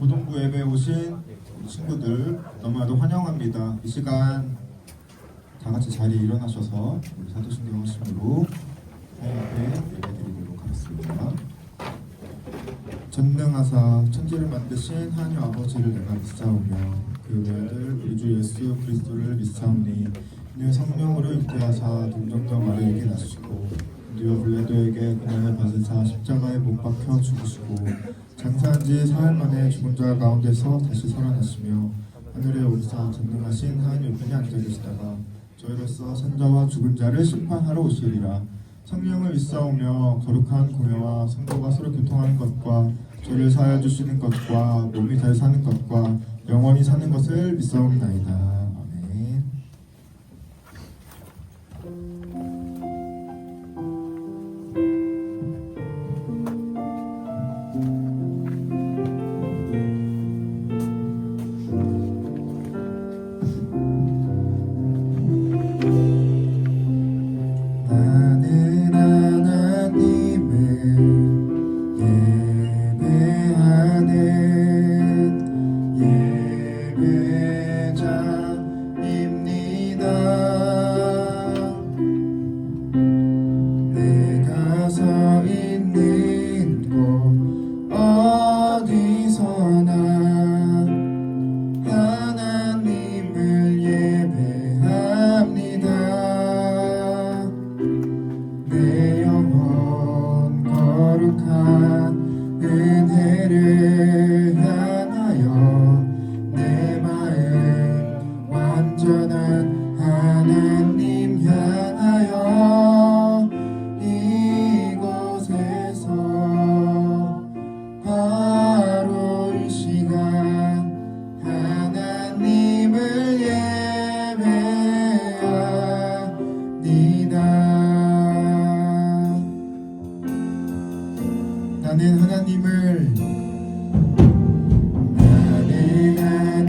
고동부 예배에 오신 친구들 너무나도 환영합니다. 이 시간 다 같이 자리에 일어나셔서 우리 사도신경 하심으로 하나님 앞에 예배드리도록 하겠습니다. 전능하사 천지를 만드신 하나님 아버지를 내가 믿사오며 그 외아들 우리 주 예수 그리스도를 믿사오니 이는 성령으로 잉태하사 동정녀 마리아에게 나시고 우리와 블레도에게 그날에 받으사 십자가에 못 박혀 죽으시고 장사한 지 사흘 만에 죽은 자 가운데서 다시 살아나시며 하늘에 오르사 전능하신 하나님 옆에 앉아 계시다가 저희로서 산자와 죽은 자를 심판하러 오시리라. 성령을 믿사오며 거룩한 공회와 성도가 서로 교통하는 것과 죄를 사하여 주시는 것과 몸이 잘 사는 것과 영원히 사는 것을 믿사옵나이다. 아멘. 은혜를 향하여 내 마음 완전한 하나님 향하여 이곳에서 바로 이 시간 하나님을 예배합니다. 나는 하나님을 예배하는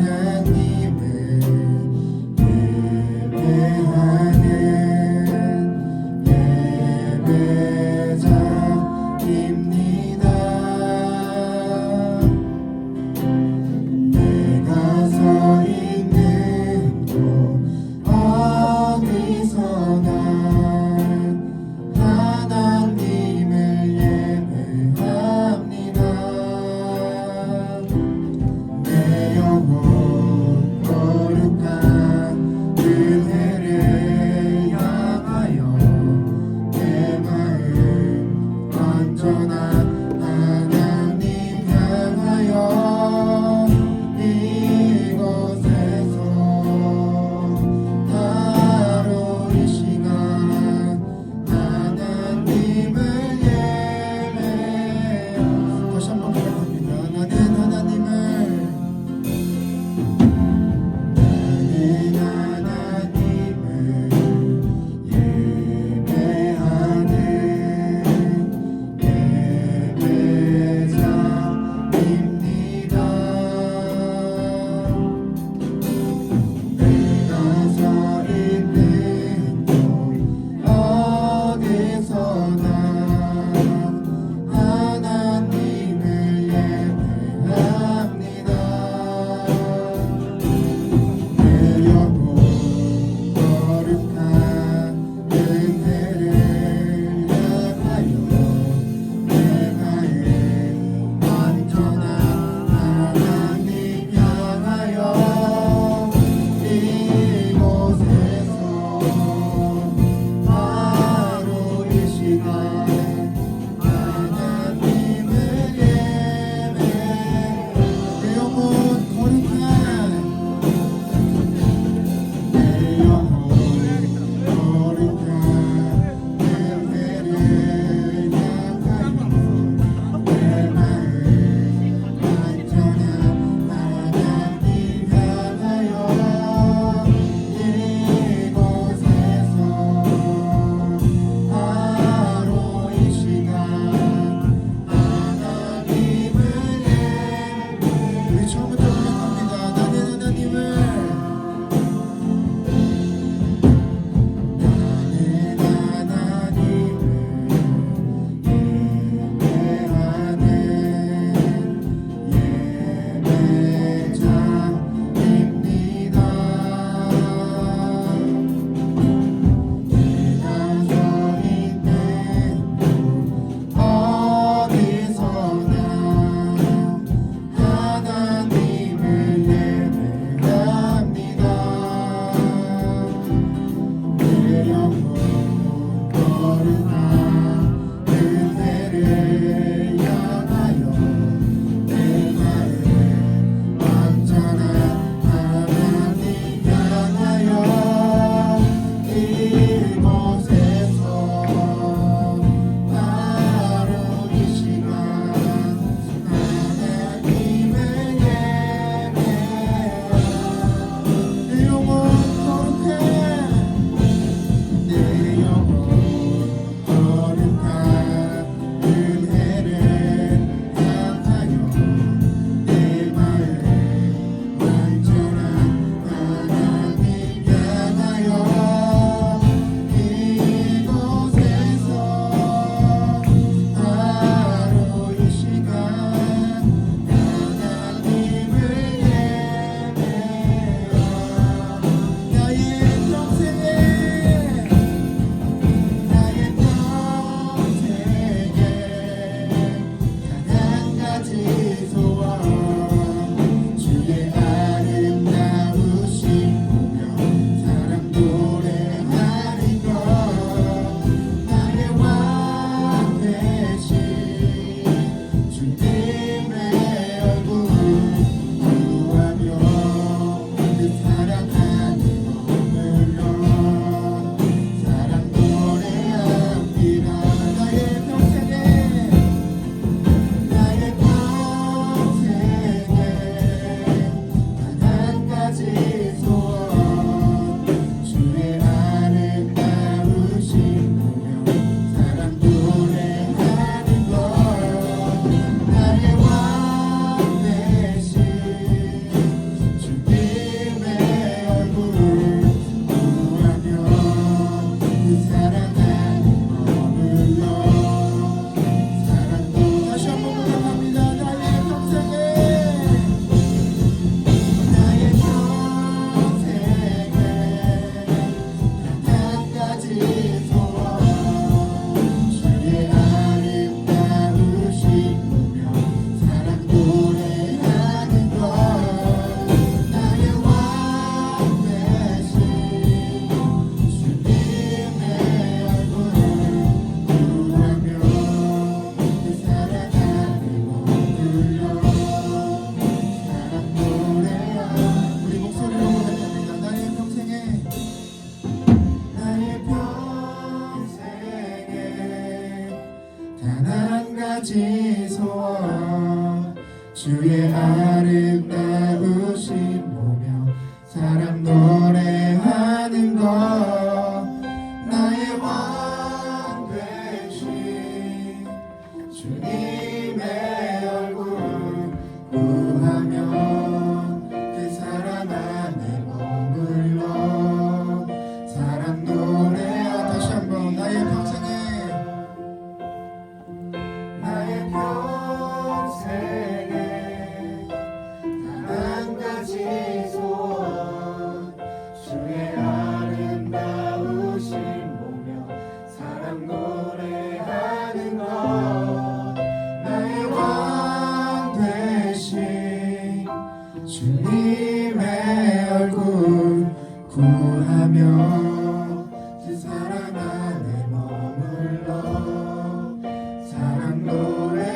예배자입니다. 내가 서 있는 곳 어디서나 하나님을 예배합니다. 내 영혼 거룩한 은혜를 향하여 내 마음 완전한 하나님 향하여 이곳에서 바로 이 시간 하나님을 예배합니다. 다시 한번 고백합니다. 나는 하나님을 예배하는 예배자입니다. 내가 서 있는 곳 어디서나 하나님을 예배합니다. 내 영혼 거룩한 은혜를 향하여 내 마음 완전한 하나님 향하여 이곳에서 바로 이 시간 하나님을 예배합니다. 내 영혼 거룩한 내 영혼 거룩한 은혜를 향하여 내 마음 완전한 하나님 향하여 이곳에서 바로 이 시간 하나님을 우리 처음부터 고백합니다. 나는 하나님을 예배하는 아름다우신 보며 사랑 노래하는 것 나의 왕 되신 주님의 얼굴 구하며 그 사랑 안에 머물러 사랑 노래하 다시 한번 나의 평생에 한 가지 소원 주의 아름다우신 보며 사랑 노래하는 것 나의 왕 되신 주님의 얼굴 구하며 그 사랑 안에 머물러 사랑 노래합니다.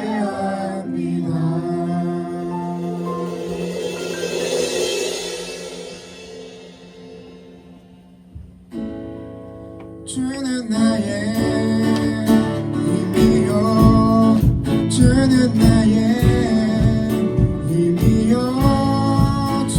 주는 나의 힘이요 주는 나의 힘이요 주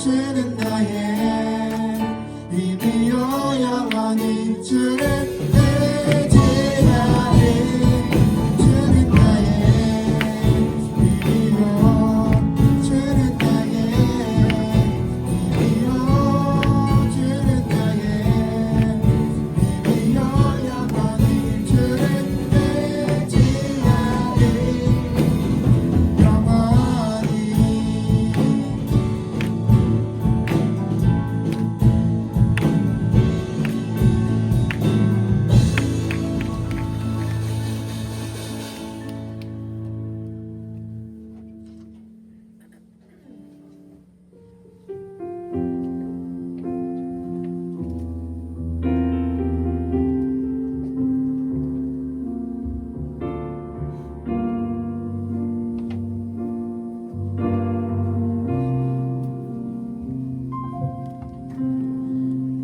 주는 나의 힘이요 영원히 주를 의지하리. 주는 나의 힘이요 주는 나의 힘이요 주는 나의 힘이요 영원히 주를 의지하리. 영원히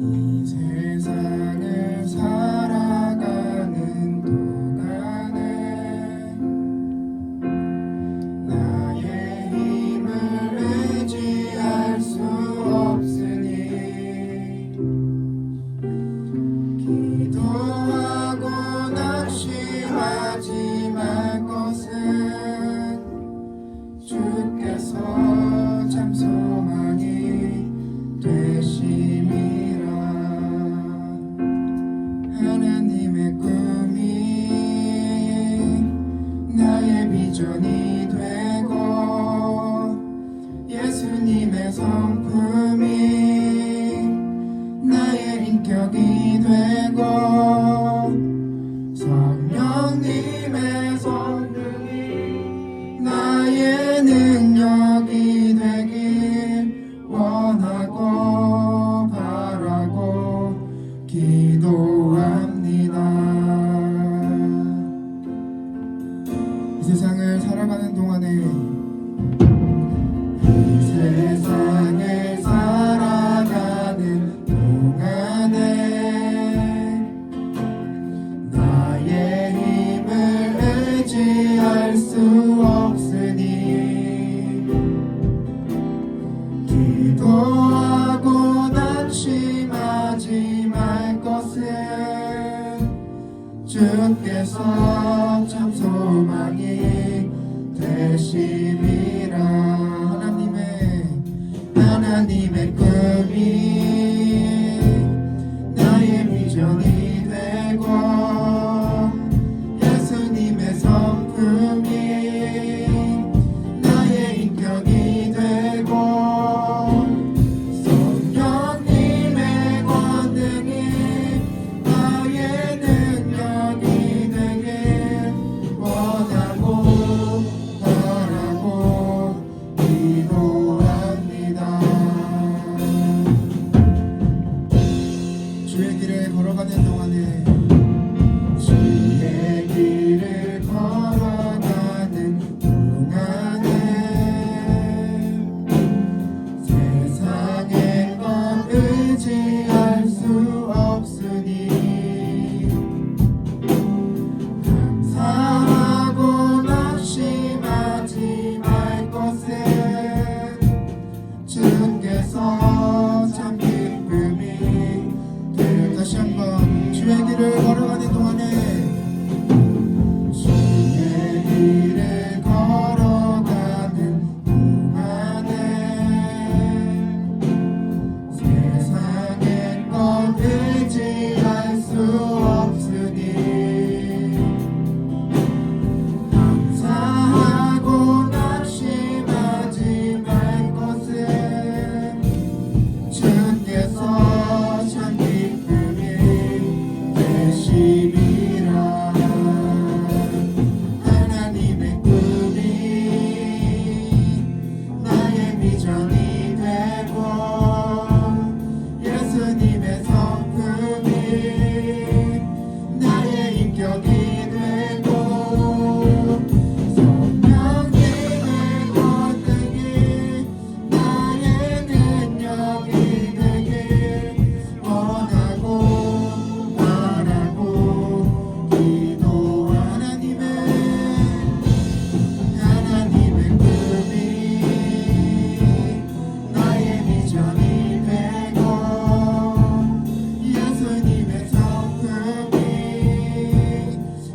이 세상을 살아가는 동안에 나의 힘을 의지할 수 없으니 기도하고 낙심하지 말 것은 주께서 참 소망이 되심이라. 하나님의 꿈이 나의 비전이 되고 예수님의 성품이 나의 인격이 되고 성령님의 성령이 나의 능력이 되길 원하고 바라고 기도합니다. 이 세상을 살아가는 동안에 이 세상을 살아가는 동안에 나의 힘을 의지할 수 없으니 기도하고 낙심하지 말 것은 주께서 참 소망이 되심이라. 하나님의 꿈이 나의 비전이 되고 예수님의 성품이 나의 인격이 되고 성령님의 권능이 나의 능력이 되길 원하고 바라고 기도합니다. 주의 길을 걸어가는 동안에 주의 길을 걸어가는 동안에 세상의 것 의지할 수 없으니 감사하고 낙심하지 말 것은 주께서 참 기쁨이 될. 다시 한번 주의 길을 걸어가는 동안에 주의 길을 걸어가는 동안에 세상의 것 의지할 수 없으니 감사하고 낙심하지 말 것은 비전이 되고 예수님의 성품이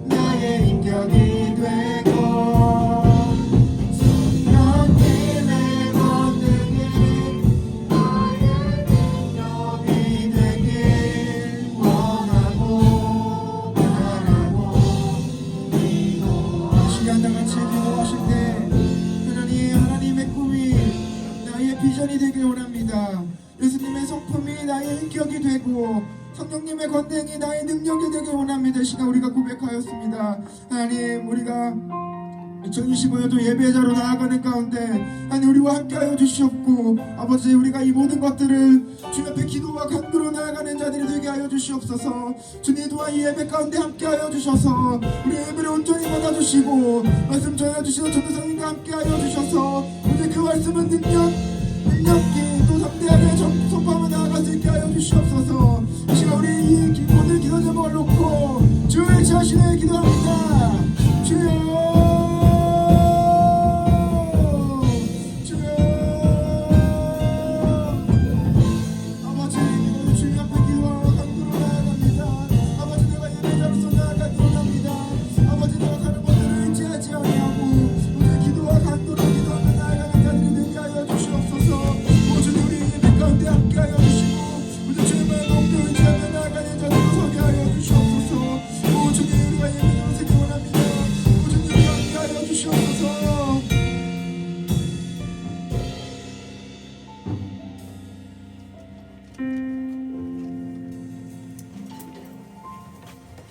나의 인격이 되고 성령님의 권능이 나의 능력이 되길 원하고 바라고 시간 다 같이 기도하실 때 하나님의 꿈이 나의 비전이 되길 원합니다. 예수님의 성품이 나의 인격이 되고 성령님의 권능이 나의 능력이 되길 원합니다. 이 시간 우리가 고백하였습니다. 하나님, 우리가 2025년도 예배자로 나아가는 가운데 하나님 우리와 함께하여 주시옵고 아버지, 우리가 이 모든 것들을 주님 앞에 기도와 간구로 나아가는 자들이 되게 하여 주시옵소서. 주님 또한 이 예배 가운데 함께하여 주셔서 우리 예배를 온전히 받아주시고 말씀 전해주시는 전도사님과 함께하여 주셔서 오늘 그 말씀은 능력기 또 담대하게 선포하며 나아갈 수 있게 하여 주시옵소서. 이 시간 우리 이 모든 기도 제목을 놓고 주의 자신을 기도합니다. 주여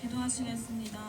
기도하시겠습니다.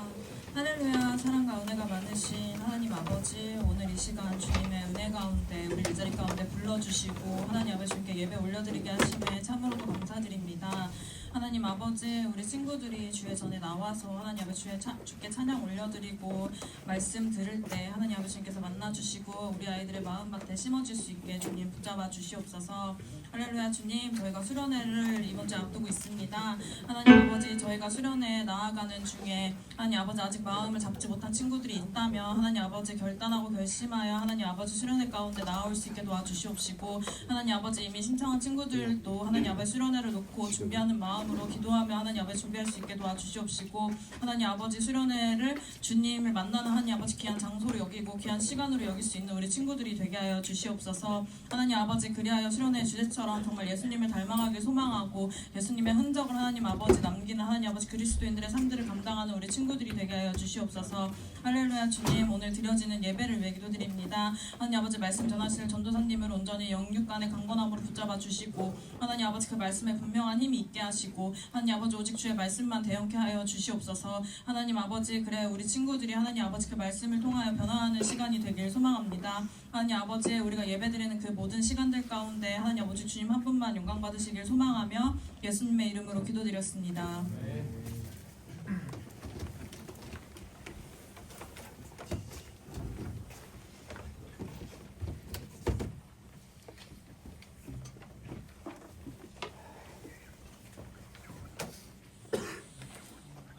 할렐루야. 사랑과 은혜가 많으신 하나님 아버지, 오늘 이 시간 주님의 은혜 가운데 우리 이 자리 가운데 불러주시고 하나님 아버지 주님께 예배 올려드리게 하심에 참으로도 감사드립니다. 하나님 아버지, 우리 친구들이 주의 전에 나와서 하나님 아버지 주께 찬양 올려드리고 말씀 들을 때 하나님 아버지 주님께서 만나주시고 우리 아이들의 마음밭에 심어질 수 있게 주님 붙잡아 주시옵소서. 할렐루야. 주님, 저희가 수련회를 이번 주에 앞두고 있습니다. 하나님 아버지, 저희가 수련회에 나아가는 중에 하나님 아버지 아직 마음을 잡지 못한 친구들이 있다면 하나님 아버지 결단하고 결심하여 하나님 아버지 수련회 가운데 나올 수 있게 도와주시옵시고 하나님 아버지 이미 신청한 친구들도 하나님 아버지 수련회를 놓고 준비하는 마음으로 기도하며 하나님 아버지 준비할 수 있게 도와주시옵시고 하나님 아버지 수련회를 주님을 만나는 하나님 아버지 귀한 장소로 여기고 귀한 시간으로 여길 수 있는 우리 친구들이 되게 하여 주시옵소서. 하나님 아버지, 그리하여 수련회 주제처럼 정말 예수님을 닮아가길 소망하고 예수님의 흔적을 하나님 아버지 남기는 하나님 아버지 그리스도인들의 삶들을 감당하는 우리 친구들이 되게 하여 주시옵소서. 할렐루야. 주님, 오늘 드려지는 예배를 위해 기도드립니다. 하나님 아버지 말씀 전하실 전도사님을 온전히 영육간의 강건함으로 붙잡아 주시고 하나님 아버지 그 말씀에 분명한 힘이 있게 하시고 하나님 아버지 오직 주의 말씀만 대언케 하여 주시옵소서. 하나님 아버지, 그래 우리 친구들이 하나님 아버지 그 말씀을 통하여 변화하는 시간이 되길 소망합니다. 하나님 아버지, 우리가 예배드리는 그 모든 시간들 가운데 하나님 아버지 주님 한 분만 영광 받으시길 소망하며 예수님의 이름으로 기도드렸습니다.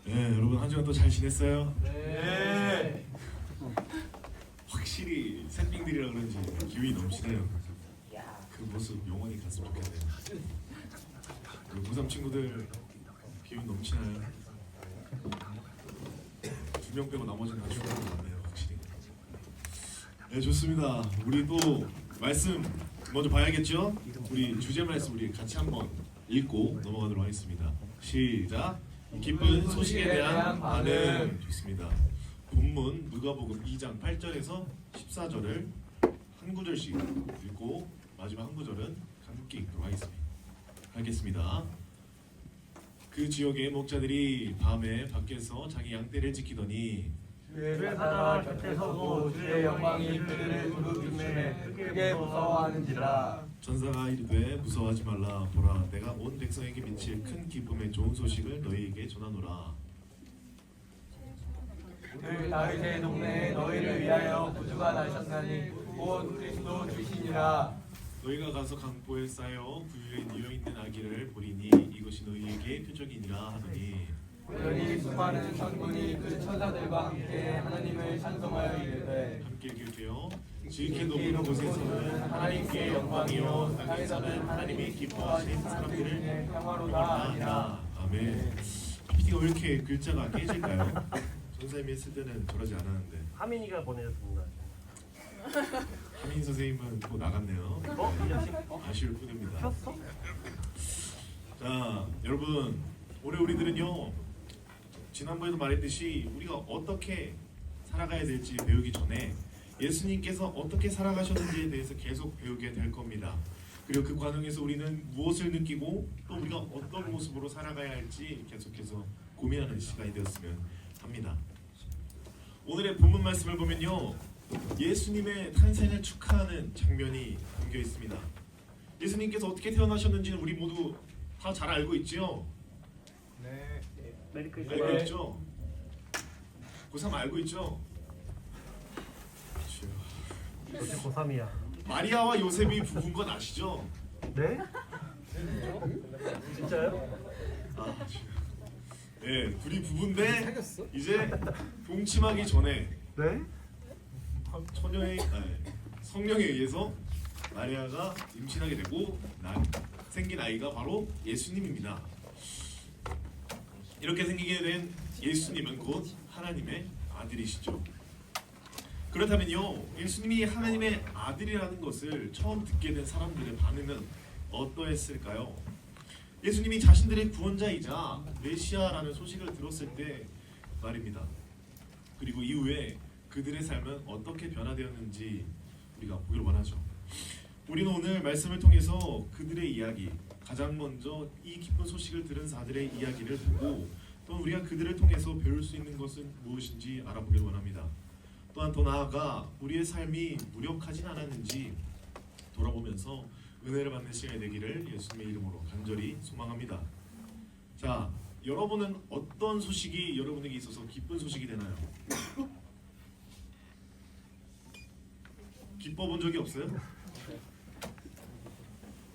네, 여러분 한 주간 또 잘 지냈어요? 네. 확실히 샌빙들이라 그런지 기운이 넘치네요. 그 모습 영원히 갔으면 좋겠네요. 우리 고3 친구들 기운 넘치나요? 2명 빼고 나머지는 다 죽은 것 같네요, 확실히. 네, 좋습니다. 우리 또 말씀 먼저 봐야겠죠? 우리 주제 말씀 우리 같이 한번 읽고 넘어가도록 하겠습니다. 시작. 기쁜 소식에 대한 반응. 좋습니다. 본문 누가복음 2장 8절에서 14절을 한 구절씩 읽고 마지막 한 구절은 함께 읽도록 하겠습니다. 그 지역의 목자들이 밤에 밖에서 자기 양떼를 지키더니 주의 사자 곁에 서고 주의 영광이 그들을 두루두루매 크게 무서워하는지라. 전사가 이르되 무서워하지 말라. 보라, 내가 온 백성에게 미칠 큰 기쁨의 좋은 소식을 너희에게 전하노라. 그 다윗의 동네에 너희를 위하여 구주가 나셨나니 곧 그리스도 주시니라. 너희가 가서 강보에 쌓여 구유에 뉘어있는 아기를 보리니 이것이 너희에게 표적이니라 하더니 그러니 수많은 천군이 그 천사들과 함께 하나님을 찬송하여 이르되 함께 읽을게요. 지극히 높은 곳에서는 하나님께 영광이요 땅에서는 하나님이 기뻐하신 사람들을 평화로다 하니라. 아멘. PPT가 왜 이렇게 글자가 깨질까요? 전사님이 했을 때는 저러지 않았는데 하민이가 보내줬습니다. 하민 선생님은 또 나갔네요. 이 자식? 아쉬울 뿐입니다. 켰어? 자, 여러분 올해 우리들은요 지난번에도 말했듯이 우리가 어떻게 살아가야 될지 배우기 전에 예수님께서 어떻게 살아가셨는지에 대해서 계속 배우게 될 겁니다. 그리고 그 과정에서 우리는 무엇을 느끼고 또 우리가 어떤 모습으로 살아가야 할지 계속해서 고민하는 시간이 되었으면 합니다. 오늘의 본문 말씀을 보면요 예수님의 탄생을 축하하는 장면이 담겨 있습니다. 예수님께서 어떻게 태어나셨는지는 우리 모두 다 잘 알고 있지요? 네. 메리 알고 크리스마스. 있죠? 고3 알고 있죠? 역시 고3이야. 마리아와 요셉이 부부인 건 아시죠? 네? 진짜요? 아, 네, 둘이 부부인데 이제 동침하기 전에 네? 성령에 의해서 마리아가 임신하게 되고 생긴 아이가 바로 예수님입니다. 이렇게 생기게 된 예수님은 곧 하나님의 아들이시죠. 그렇다면요, 예수님이 하나님의 아들이라는 것을 처음 듣게 된 사람들의 반응은 어떠했을까요? 예수님이 자신들의 구원자이자 메시아라는 소식을 들었을 때 말입니다. 그리고 이후에 그들의 삶은 어떻게 변화되었는지 우리가 보기를 원하죠. 우리는 오늘 말씀을 통해서 그들의 이야기, 가장 먼저 이 기쁜 소식을 들은 자들의 이야기를 보고 또 우리가 그들을 통해서 배울 수 있는 것은 무엇인지 알아보기를 원합니다. 또한 더 나아가 우리의 삶이 무력하진 않았는지 돌아보면서 은혜를 받는 시간이 되기를 예수님의 이름으로 간절히 소망합니다. 자, 여러분은 어떤 소식이 여러분에게 있어서 기쁜 소식이 되나요? 기뻐 본 적이 없어요?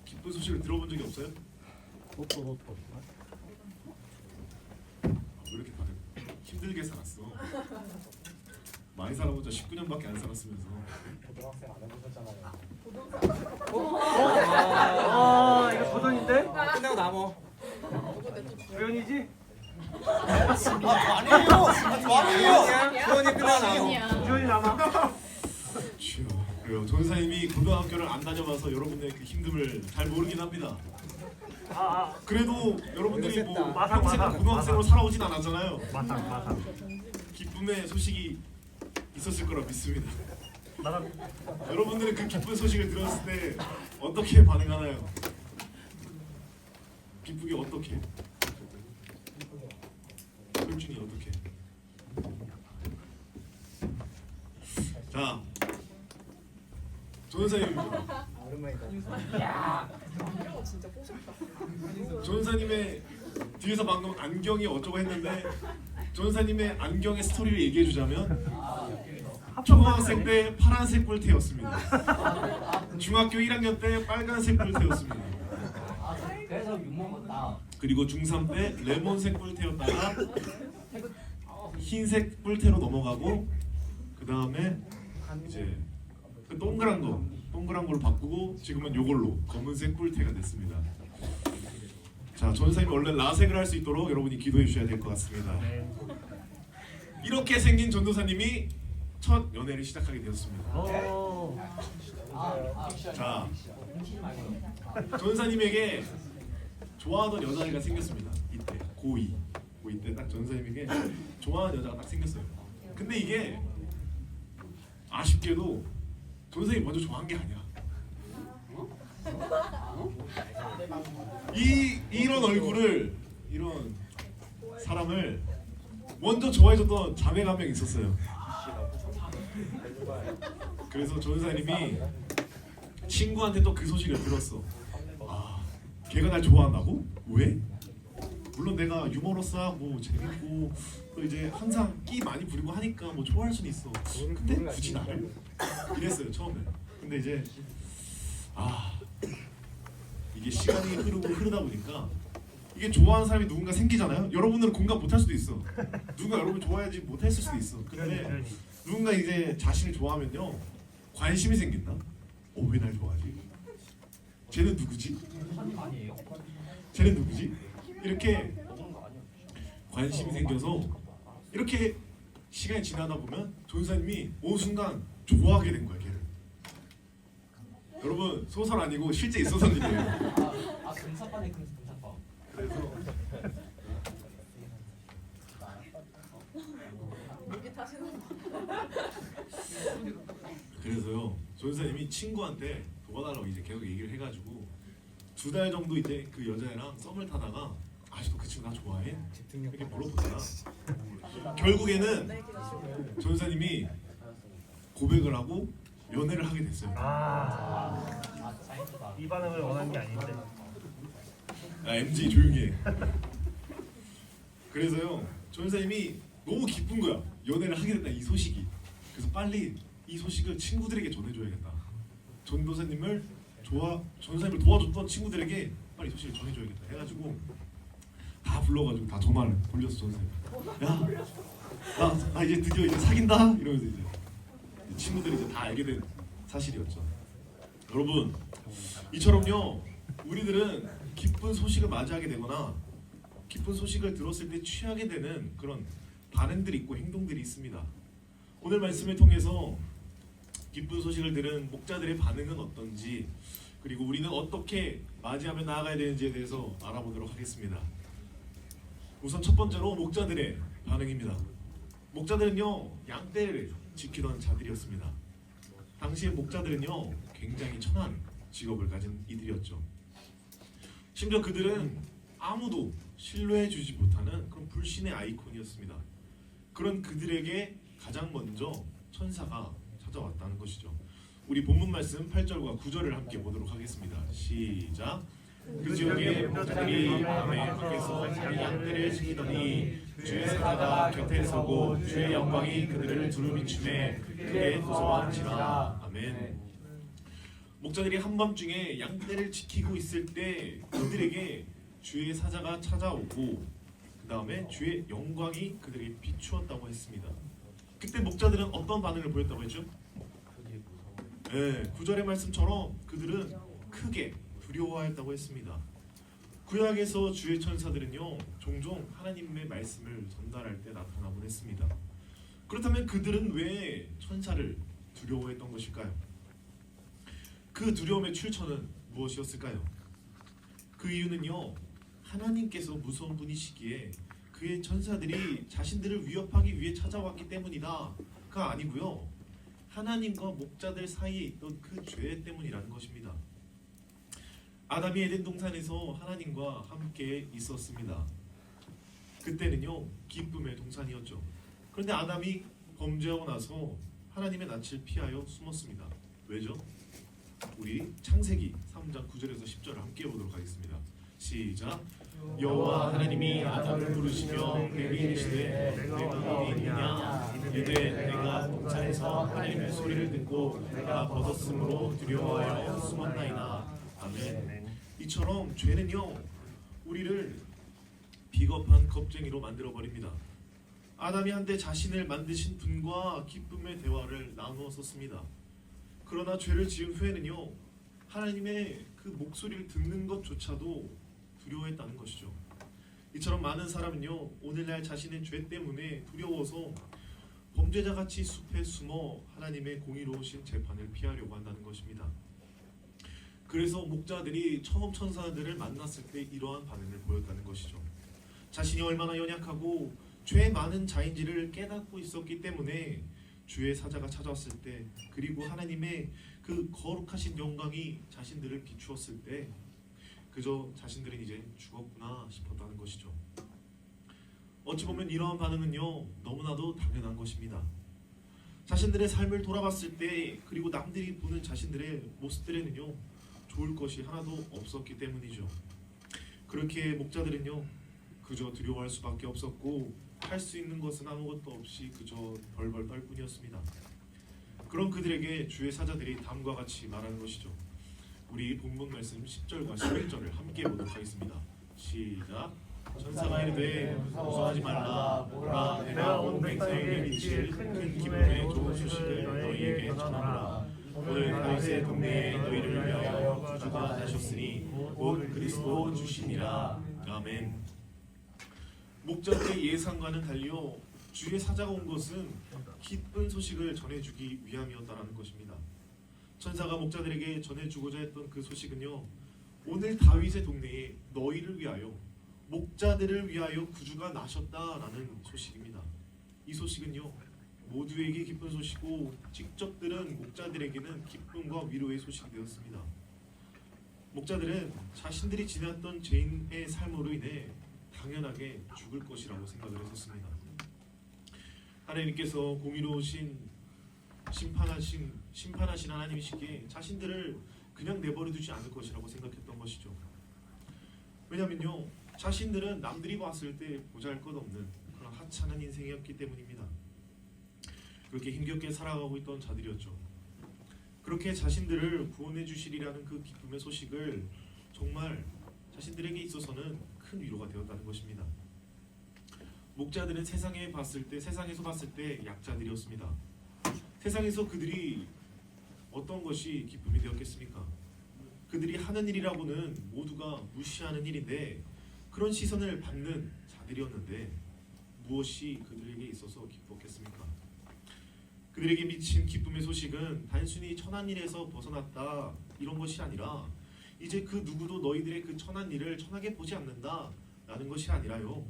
기쁜 소식을 들어본 적이 없어요? 로또. 왜 이렇게 다들 힘들게 살았어? 많이 살아보자 19년밖에 안 살았으면서. 고등학생 안 해보셨잖아요. 이거 도전인데? 끝나고 남어. 주연이지? 아니에요. 주원이 끝나고 남어. 주연이 남아. 그래요. 전사님이 고등학교를 안 다녀봐서 여러분의 그 힘듦을 잘 모르긴 합니다. 그래도 여러분들이 뭐 마상, 평생 마상, 고등학생으로 마상. 살아오진 않았잖아요. 마상. 기쁨의 소식이 있었을 거라 믿습니다. 나랑 여러분들은 그 기쁜 소식을 들었을 때 어떻게 반응하나요? 기쁘게 어떻게? 솔준이 어떻게? 자, 전사님입니다. 오랜만이다. 전사님의 뒤에서 방금 안경이 어쩌고 했는데 전사님의 안경의 스토리를 얘기해 주자면 초등학생 때 파란색 뿔테였습니다. 중학교 1학년 때 빨간색 뿔테였습니다. 그래서 욕 먹었다. 그리고 중3 때 레몬색 뿔테였다가 흰색 뿔테로 넘어가고 그 다음에 이제 그 동그란 걸로 바꾸고 지금은 요걸로 검은색 뿔테가 됐습니다. 자, 전사님이 얼른 라섹을 할 수 있도록 여러분이 기도해 주셔야 될 것 같습니다. 이렇게 생긴 전도사님이 첫 연애를 시작하게 되었습니다. 자, 전사님에게 좋아하던 여자애가 생겼습니다. 이때 고2 때 딱 전사님에게 좋아하는 여자가 딱 생겼어요. 근데 이게 아쉽게도 전사님이 먼저 좋아한 게 아니야. 이런 얼굴을 이런 사람을 먼저 좋아해줬던 자매가 한 명 있었어요. 그래서 전사님이 친구한테 또 그 소식을 들었어. 아, 걔가 날 좋아한다고? 왜? 물론 내가 유머러스하고 재밌고 또 이제 항상 끼 많이 부리고 하니까 뭐 좋아할 수는 있어. 근데 굳이 나를? 이랬어요 처음에. 근데 이제 이게 시간이 흐르다 보니까 이게 좋아하는 사람이 누군가 생기잖아요. 여러분들은 공감 못할 수도 있어. 누가 여러분 좋아하지 못했을 수도 있어. 근데 누군가 이제 자신을 좋아하면요 관심이 생긴다. 왜 날 좋아하지? 쟤는 누구지? 하나님 아니에요? 쟤는 누구지? 이렇게 관심이 생겨서 이렇게 시간이 지나다 보면 전사님이 어느 순간 좋아하게 된 거야, 걔를. 여러분 소설 아니고 실제 있었던 일이에요. 금사빠네 금사빠. 그래서 그래서요 전사님이 친구한테 도와달라고 이제 계속 얘기를 해가지고 2달 정도 이제 그 여자애랑 썸을 타다가 아직도 그 친구 나 좋아해? 이렇게 물어보다가 결국에는 전사님이 고백을 하고 연애를 하게 됐어요. 사이즈다. 이 반응을 원하는 게 아닌데. 야 MG 조용히 해. 그래서요 전사님이 너무 기쁜 거야. 연애를 하게 됐다 이 소식이. 그래서 빨리 이 소식을 친구들에게 전해줘야겠다. 전도사님을 전도사님을 도와줬던 친구들에게 빨리 이 소식을 전해줘야겠다 해가지고 다 불러가지고 다 전화를 돌렸어 전사님. 나 이제 드디어 이제 사귄다 이러면서 이제 친구들이 이제 다 알게 된 사실이었죠. 여러분 이처럼요 우리들은 기쁜 소식을 맞이하게 되거나 기쁜 소식을 들었을 때 취하게 되는 그런 반응들이 있고 행동들이 있습니다. 오늘 말씀을 통해서 기쁜 소식을 들은 목자들의 반응은 어떤지 그리고 우리는 어떻게 맞이하며 나아가야 되는지에 대해서 알아보도록 하겠습니다. 우선 첫 번째로 목자들의 반응입니다. 목자들은요 양떼를 지키던 자들이었습니다. 당시의 목자들은요 굉장히 천한 직업을 가진 이들이었죠. 심지어 그들은 아무도 신뢰해주지 못하는 그런 불신의 아이콘이었습니다. 그런 그들에게 가장 먼저 천사가 찾아왔다는 것이죠. 우리 본문 말씀 8절과 9절을 함께 보도록 하겠습니다. 시작. 그 지역에 목자들이 밤에 밖에서 자기 양떼를 지키더니 주의 사자가 곁에 서고 주의 영광이 그들을 두루비춤에 크게 무서워한지라. 아멘. 목자들이 한밤중에 양떼를 지키고 있을 때 그들에게 주의 사자가 찾아오고 그 다음에 주의 영광이 그들에게 비추었다고 했습니다. 그때 목자들은 어떤 반응을 보였다고 했죠? 네, 9절의 말씀처럼 그들은 크게 두려워했다고 했습니다. 구약에서 주의 천사들은요 종종 하나님의 말씀을 전달할 때 나타나곤 했습니다. 그렇다면 그들은 왜 천사를 두려워했던 것일까요? 그 두려움의 출처는 무엇이었을까요? 그 이유는요 하나님께서 무서운 분이시기에 그의 천사들이 자신들을 위협하기 위해 찾아왔기 때문이다가 아니고요 하나님과 목자들 사이에 있던 그 죄 때문이라는 것입니다. 아담이 에덴 동산에서 하나님과 함께 있었습니다. 그때는요 기쁨의 동산이었죠. 그런데 아담이 범죄하고 나서 하나님의 낯을 피하여 숨었습니다. 왜죠? 우리 창세기 3장 9절에서 10절을 함께 보도록 하겠습니다. 시작. 여호와 하나님이 아담을 부르시며 내게 이르시되 내가 어디 있느냐 이르되 내가 동산에서 하나님의 소리를 듣고 내가 벗었으므로 두려워하여 숨었나이다. 아멘. 이처럼 죄는요 우리를 비겁한 겁쟁이로 만들어 버립니다. 아담이 한때 자신을 만드신 분과 기쁨의 대화를 나누었었습니다. 그러나 죄를 지은 후에는요 하나님의 그 목소리를 듣는 것조차도 두려워했다는 것이죠. 이처럼 많은 사람은요 오늘날 자신의 죄 때문에 두려워서 범죄자같이 숲에 숨어 하나님의 공의로우신 재판을 피하려고 한다는 것입니다. 그래서 목자들이 처음 천사들을 만났을 때 이러한 반응을 보였다는 것이죠. 자신이 얼마나 연약하고 죄 많은 자인지를 깨닫고 있었기 때문에 주의 사자가 찾아왔을 때 그리고 하나님의 그 거룩하신 영광이 자신들을 비추었을 때 그저 자신들은 이제 죽었구나 싶었다는 것이죠. 어찌 보면 이러한 반응은요 너무나도 당연한 것입니다. 자신들의 삶을 돌아봤을 때 그리고 남들이 보는 자신들의 모습들에는요 좋을 것이 하나도 없었기 때문이죠. 그렇게 목자들은요 그저 두려워할 수밖에 없었고 할 수 있는 것은 아무것도 없이 그저 벌벌 떨 뿐이었습니다. 그런 그들에게 주의 사자들이 다음과 같이 말하는 것이죠. 우리 본문 말씀 10절과 11절을 함께 보도록 하겠습니다. 시작. 천사가 이르되 무서워하지 말라. 보라 내가 온 백성에게 미칠 큰 기쁨의 좋은 소식을 너희에게 전하노라. 오늘 다윗의 동네에 너희를 위하여 구주가 나셨으니 곧 그리스도 주시니라. 아멘. 목자들의 예상과는 달리요 주의 사자가 온 것은 기쁜 소식을 전해주기 위함이었다라는 것입니다. 천사가 목자들에게 전해주고자 했던 그 소식은요, 오늘 다윗의 동네에 너희를 위하여, 목자들을 위하여 구주가 나셨다라는 소식입니다. 이 소식은요 모두에게 기쁜 소식이고 직접 들은 목자들에게는 기쁨과 위로의 소식이 되었습니다. 목자들은 자신들이 지났던 죄인의 삶으로 인해 당연하게 죽을 것이라고 생각을 했었습니다. 하나님께서 공의로우신 심판하신 하나님이시기에 자신들을 그냥 내버려 두지 않을 것이라고 생각했던 것이죠. 왜냐면요 자신들은 남들이 봤을 때 보잘것없는 그런 하찮은 인생이었기 때문입니다. 그렇게 힘겹게 살아가고 있던 자들이었죠. 그렇게 자신들을 구원해 주시리라는 그 기쁨의 소식을 정말 자신들에게 있어서는 큰 위로가 되었다는 것입니다. 목자들은 세상에서 봤을 때 약자들이었습니다. 세상에서 그들이 어떤 것이 기쁨이 되었겠습니까? 그들이 하는 일이라고는 모두가 무시하는 일인데 그런 시선을 받는 자들이었는데 무엇이 그들에게 있어서 기뻤겠습니까? 그들에게 미친 기쁨의 소식은 단순히 천한 일에서 벗어났다 이런 것이 아니라 이제 그 누구도 너희들의 그 천한 일을 천하게 보지 않는다 라는 것이 아니라요,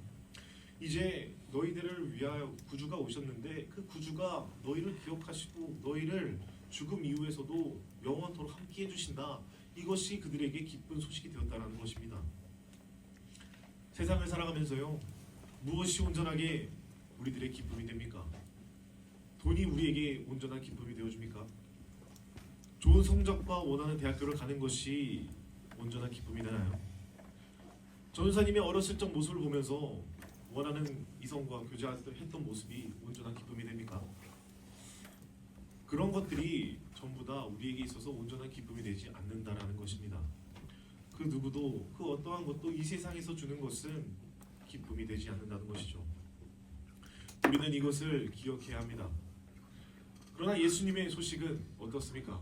이제 너희들을 위하여 구주가 오셨는데 그 구주가 너희를 기억하시고 너희를 죽음 이후에서도 영원토록 함께 해주신다, 이것이 그들에게 기쁜 소식이 되었다는 것입니다. 세상을 살아가면서요 무엇이 온전하게 우리들의 기쁨이 됩니까? 돈이 우리에게 온전한 기쁨이 되어줍니까? 좋은 성적과 원하는 대학교를 가는 것이 온전한 기쁨이 되나요? 전도사님의 어렸을 적 모습을 보면서 원하는 이성과 교제했던 모습이 온전한 기쁨이 됩니까? 그런 것들이 전부 다 우리에게 있어서 온전한 기쁨이 되지 않는다라는 것입니다. 그 누구도 그 어떠한 것도 이 세상에서 주는 것은 기쁨이 되지 않는다는 것이죠. 우리는 이것을 기억해야 합니다. 그러나 예수님의 소식은 어떻습니까?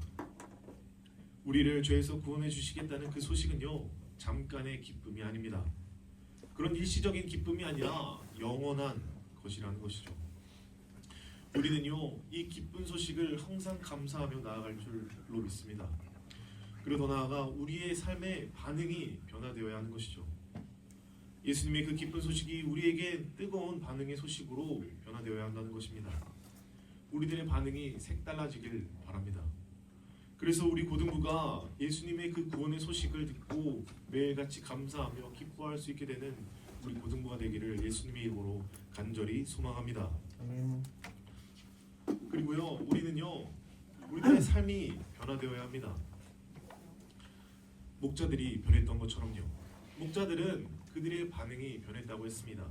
우리를 죄에서 구원해 주시겠다는 그 소식은요 잠깐의 기쁨이 아닙니다. 그런 일시적인 기쁨이 아니라 영원한 것이라는 것이죠. 우리는요 이 기쁜 소식을 항상 감사하며 나아갈 줄로 믿습니다. 그리고 더 나아가 우리의 삶의 반응이 변화되어야 하는 것이죠. 예수님의 그 기쁜 소식이 우리에게 뜨거운 반응의 소식으로 변화되어야 한다는 것입니다. 우리들의 반응이 색달라지길 바랍니다. 그래서 우리 고등부가 예수님의 그 구원의 소식을 듣고 매일같이 감사하며 기뻐할 수 있게 되는 우리 고등부가 되기를 예수님의 이름으로 간절히 소망합니다. 그리고요 우리는요 우리들의 삶이 변화되어야 합니다. 목자들이 변했던 것처럼요, 목자들은 그들의 반응이 변했다고 했습니다.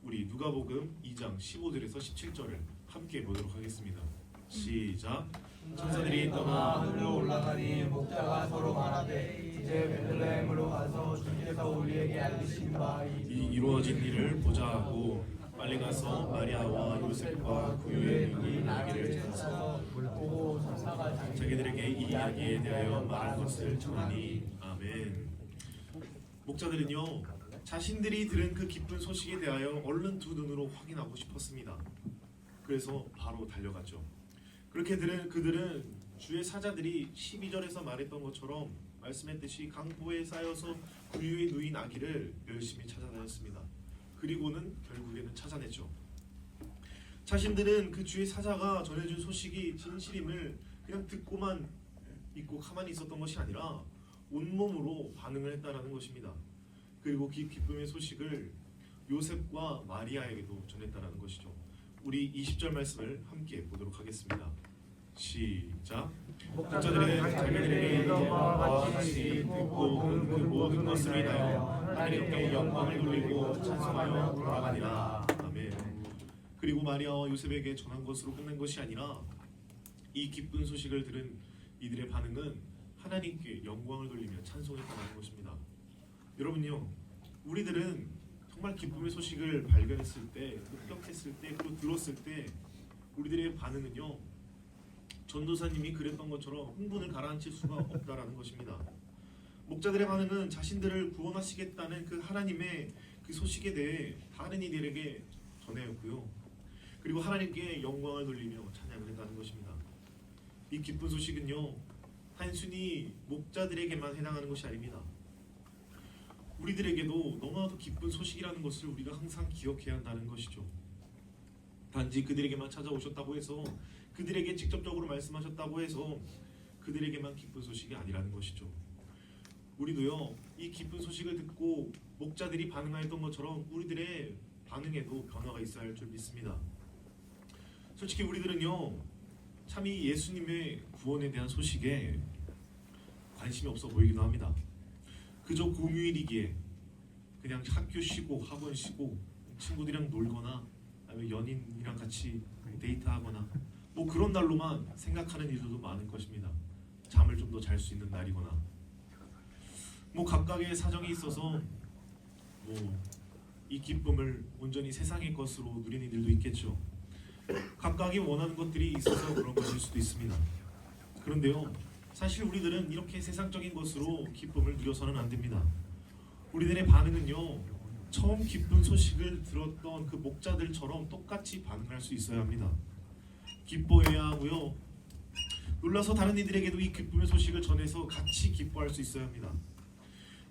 우리 누가복음 2장 15절에서 17절을 함께 보도록 하겠습니다. 시작. 천사들이 떠나 하늘로 올라가니 목자가 서로 말하되 이제 베들레헴으로 가서 주께서 우리에게 알리신 바 이 이루어진 일을 보자 하고 빨리 가서 마리아와 요셉과 그의 누이 아기를 찾아서 보고 천사가 자기들에게 이 이야기에 대하여 말한 것을 전하니. 아멘. 목자들은요 자신들이 들은 그 기쁜 소식에 대하여 얼른 두 눈으로 확인하고 싶었습니다. 그래서 바로 달려갔죠. 그렇게 그들은 주의 사자들이 12절에서 말했던 것처럼 말씀했듯이 강보에 쌓여서 구유에 누인 아기를 열심히 찾아다녔습니다. 그리고는 결국에는 찾아냈죠. 자신들은 그 주의 사자가 전해준 소식이 진실임을 그냥 듣고만 있고 가만히 있었던 것이 아니라 온몸으로 반응을 했다라는 것입니다. 그리고 그 기쁨의 소식을 요셉과 마리아에게도 전했다라는 것이죠. 우리 20절 말씀을 함께 보도록 하겠습니다. 시작. 목자들은 자기들에게 이런 바와 같이 듣고 그 모든 것을 인하여 하나님께 영광을 돌리고 찬송하여 돌아가니라. 아멘. 그리고 마리아와 요셉에게 전한 것으로 끝낸 것이 아니라 이 기쁜 소식을 들은 이들의 반응은 하나님께 영광을 돌리며 찬송했다는 것입니다. 여러분요, 우리들은 정말 기쁨의 소식을 발견했을 때, 습격했을 때, 그리고 들었을 때 우리들의 반응은요 전도사님이 그랬던 것처럼 흥분을 가라앉힐 수가 없다라는 것입니다. 목자들의 반응은 자신들을 구원하시겠다는 그 하나님의 그 소식에 대해 다른 이들에게 전하였고요. 그리고 하나님께 영광을 돌리며 찬양을 했다는 것입니다. 이 기쁜 소식은요, 단순히 목자들에게만 해당하는 것이 아닙니다. 우리들에게도 너무나도 기쁜 소식이라는 것을 우리가 항상 기억해야 한다는 것이죠. 단지 그들에게만 찾아오셨다고 해서, 그들에게 직접적으로 말씀하셨다고 해서 그들에게만 기쁜 소식이 아니라는 것이죠. 우리도요, 이 기쁜 소식을 듣고 목자들이 반응하였던 것처럼 우리들의 반응에도 변화가 있어야 할 줄 믿습니다. 솔직히 우리들은요, 참 이 예수님의 구원에 대한 소식에 관심이 없어 보이기도 합니다. 그저 공휴일이기에 그냥 학교 쉬고 학원 쉬고 친구들이랑 놀거나 아니면 연인이랑 같이 데이트하거나 뭐 그런 날로만 생각하는 일들도 많을 것입니다. 잠을 좀 더 잘 수 있는 날이거나 뭐 각각의 사정이 있어서 뭐 이 기쁨을 온전히 세상의 것으로 누리는 일도 있겠죠. 각각이 원하는 것들이 있어서 그런 것일 수도 있습니다. 그런데요, 사실 우리들은 이렇게 세상적인 것으로 기쁨을 누려서는 안 됩니다. 우리들의 반응은요, 처음 기쁜 소식을 들었던 그 목자들처럼 똑같이 반응할 수 있어야 합니다. 기뻐해야 하고요, 놀라서 다른 이들에게도 이 기쁨의 소식을 전해서 같이 기뻐할 수 있어야 합니다.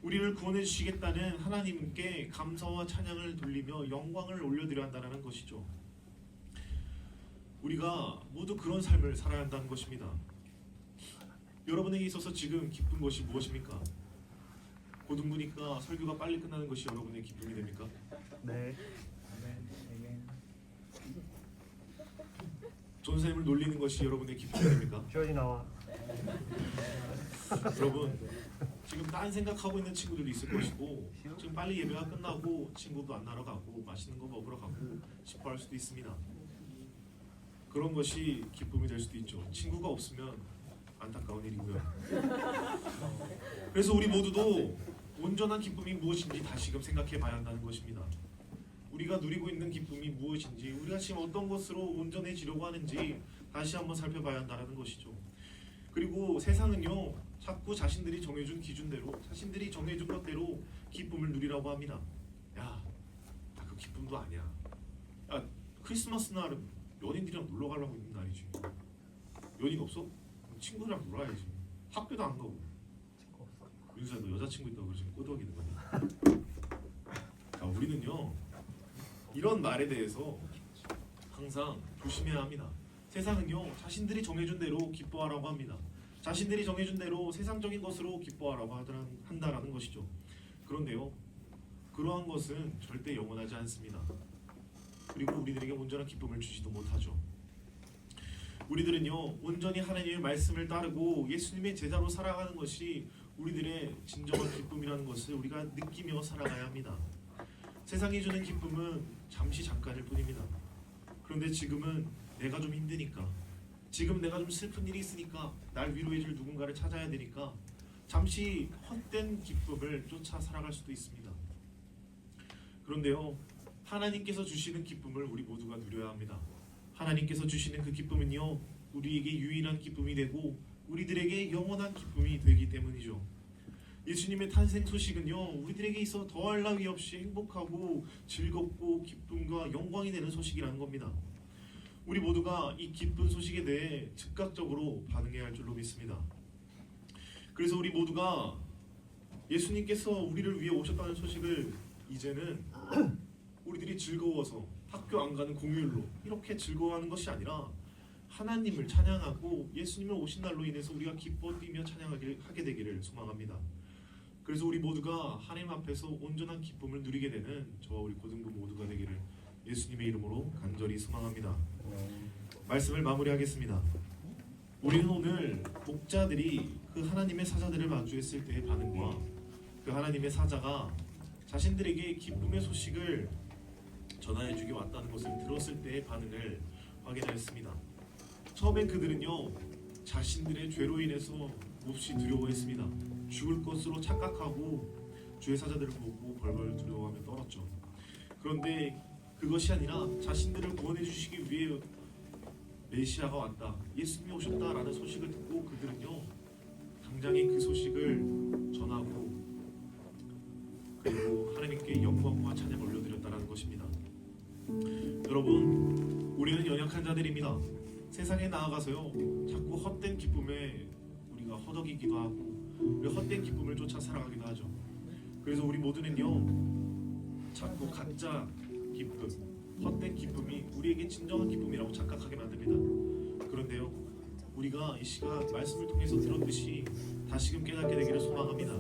우리를 구원해 주시겠다는 하나님께 감사와 찬양을 돌리며 영광을 올려드려야 한다는 것이죠. 우리가 모두 그런 삶을 살아야 한다는 것입니다. 여러분에게 있어서 지금 기쁜 것이 무엇입니까? 고등부니까 설교가 빨리 끝나는 것이 여러분의 기쁨이 됩니까? 네. 전사님을 놀리는 것이 여러분의 기쁨이 됩니까? 주어지 나와. 여러분, 지금 딴 생각하고 있는 친구들도 있을 것이고, 지금 빨리 예배가 끝나고 친구도 안 나러 가고 맛있는 거 먹으러 가고 싶어 할 수도 있습니다. 그런 것이 기쁨이 될 수도 있죠. 친구가 없으면 안타까운 일이고요. 그래서 우리 모두도 온전한 기쁨이 무엇인지 다시금 생각해 봐야 한다는 것입니다. 우리가 누리고 있는 기쁨이 무엇인지, 우리가 지금 어떤 것으로 온전해지려고 하는지 다시 한번 살펴봐야 한다는 것이죠. 그리고 세상은요, 자꾸 자신들이 정해준 기준대로, 자신들이 정해준 것대로 기쁨을 누리라고 합니다. 야, 그 기쁨도 아니야. 야, 크리스마스 날은 연인들이랑 놀러 가려고 있는 날이지. 연인 없어? 친구랑 놀아야지. 학교도 안 가고. 윤수야, 너 여자친구 있다고 지금 꼬드기는 거니? 자, 우리는요, 이런 말에 대해서 항상 조심해야 합니다. 세상은요, 자신들이 정해준 대로 기뻐하라고 합니다. 자신들이 정해준 대로 세상적인 것으로 기뻐하라고 한다라는 것이죠. 그런데요, 그러한 것은 절대 영원하지 않습니다. 그리고 우리들에게 온전한 기쁨을 주지도 못하죠. 우리들은요, 온전히 하나님의 말씀을 따르고 예수님의 제자로 살아가는 것이 우리들의 진정한 기쁨이라는 것을 우리가 느끼며 살아가야 합니다. 세상이 주는 기쁨은 잠시 잠깐일 뿐입니다. 그런데 지금은 내가 좀 힘드니까, 지금 내가 좀 슬픈 일이 있으니까, 날 위로해줄 누군가를 찾아야 되니까 잠시 헛된 기쁨을 쫓아 살아갈 수도 있습니다. 그런데요, 하나님께서 주시는 기쁨을 우리 모두가 누려야 합니다. 하나님께서 주시는 그 기쁨은요, 우리에게 유일한 기쁨이 되고 우리들에게 영원한 기쁨이 되기 때문이죠. 예수님의 탄생 소식은요, 우리들에게 있어 더할 나위 없이 행복하고 즐겁고 기쁨과 영광이 되는 소식이라는 겁니다. 우리 모두가 이 기쁜 소식에 대해 즉각적으로 반응해야 할 줄로 믿습니다. 그래서 우리 모두가 예수님께서 우리를 위해 오셨다는 소식을 이제는 우리들이 즐거워서 학교 안 가는 공휴일로 이렇게 즐거워하는 것이 아니라 하나님을 찬양하고 예수님을 오신 날로 인해서 우리가 기뻐 뛰며 찬양하게 되기를 소망합니다. 그래서 우리 모두가 하나님 앞에서 온전한 기쁨을 누리게 되는 저와 우리 고등부 모두가 되기를 예수님의 이름으로 간절히 소망합니다. 말씀을 마무리하겠습니다. 우리는 오늘 목자들이 그 하나님의 사자들을 마주했을 때의 반응과 그 하나님의 사자가 자신들에게 기쁨의 소식을 전하여 주기 왔다는 것을 들었을 때의 반응을 확인하였습니다. 처음엔 그들은요, 자신들의 죄로 인해서 몹시 두려워했습니다. 죽을 것으로 착각하고 주의 사자들을 보고 벌벌 두려워하며 떨었죠. 그런데 그것이 아니라 자신들을 구원해 주시기 위해 메시아가 왔다, 예수님이 오셨다라는 소식을 듣고 그들은요 당장에 그 소식을 전하고 그리고 하나님께 영광과 찬양을 올려드렸다라는 것입니다. 여러분, 우리는 연약한 자들입니다. 세상에 나아가서요 자꾸 헛된 기쁨에 우리가 허덕이기도 하고 우리 헛된 기쁨을 쫓아 살아가기도 하죠. 그래서 우리 모두는요 자꾸 가짜 기쁨, 헛된 기쁨이 우리에게 진정한 기쁨이라고 착각하게 만듭니다. 그런데요 우리가 이 시간 말씀을 통해서 들었듯이 다시금 깨닫게 되기를 소망합니다.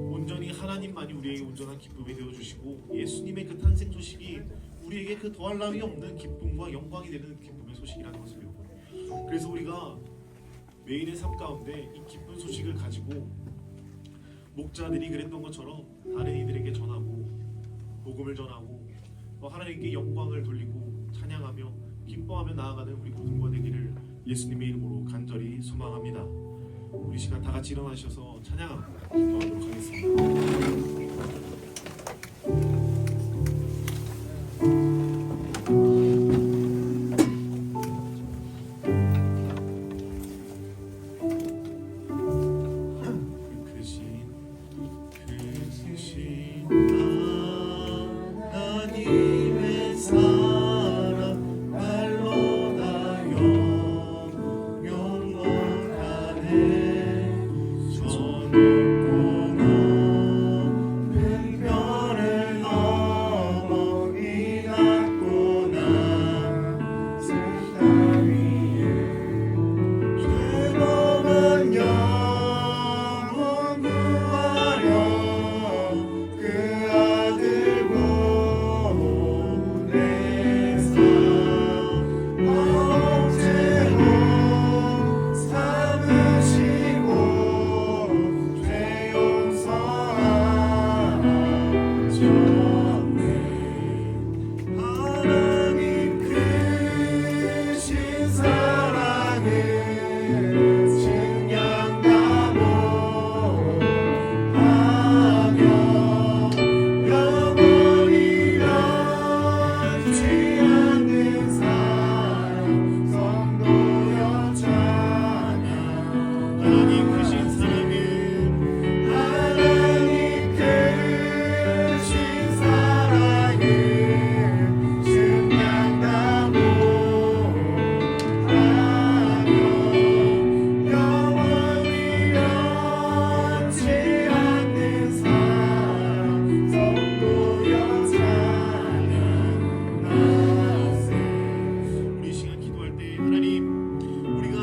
온전히 하나님만이 우리에게 온전한 기쁨이 되어주시고 예수님의 그 탄생 소식이 우리에게 그 더할 나위 없는 기쁨과 영광이 되는 기쁨의 소식이라는 것을요. 그래서 우리가 매일의 삶 가운데 이 기쁜 소식을 가지고 목자들이 그랬던 것처럼 다른 이들에게 전하고 복음을 전하고 하나님께 영광을 돌리고 찬양하며 기뻐하며 나아가는 우리 모두가 되기를 예수님의 이름으로 간절히 소망합니다. 우리 시간 다 같이 일어나셔서 찬양하고 기도하도록 하겠습니다. 하나님의 사랑 발로 다 영원하네. 저 높고 높은 별을 넘어 이 낮고 낮은 땅 위에 죄범한 영혼 구하려 그 아들 보내사 억제로 삼으시고 죄 용서하셨네. 하나님 크신 사랑을 증량하고 영원히 변치 않는 사랑 성도여 찬양. 하나님 크신 사랑은 하나님 크신 사랑을 증량하고 영원히 변치 않는 사랑 성도여 찬양하세. 우리 시간 기도할 때 하나님 우리가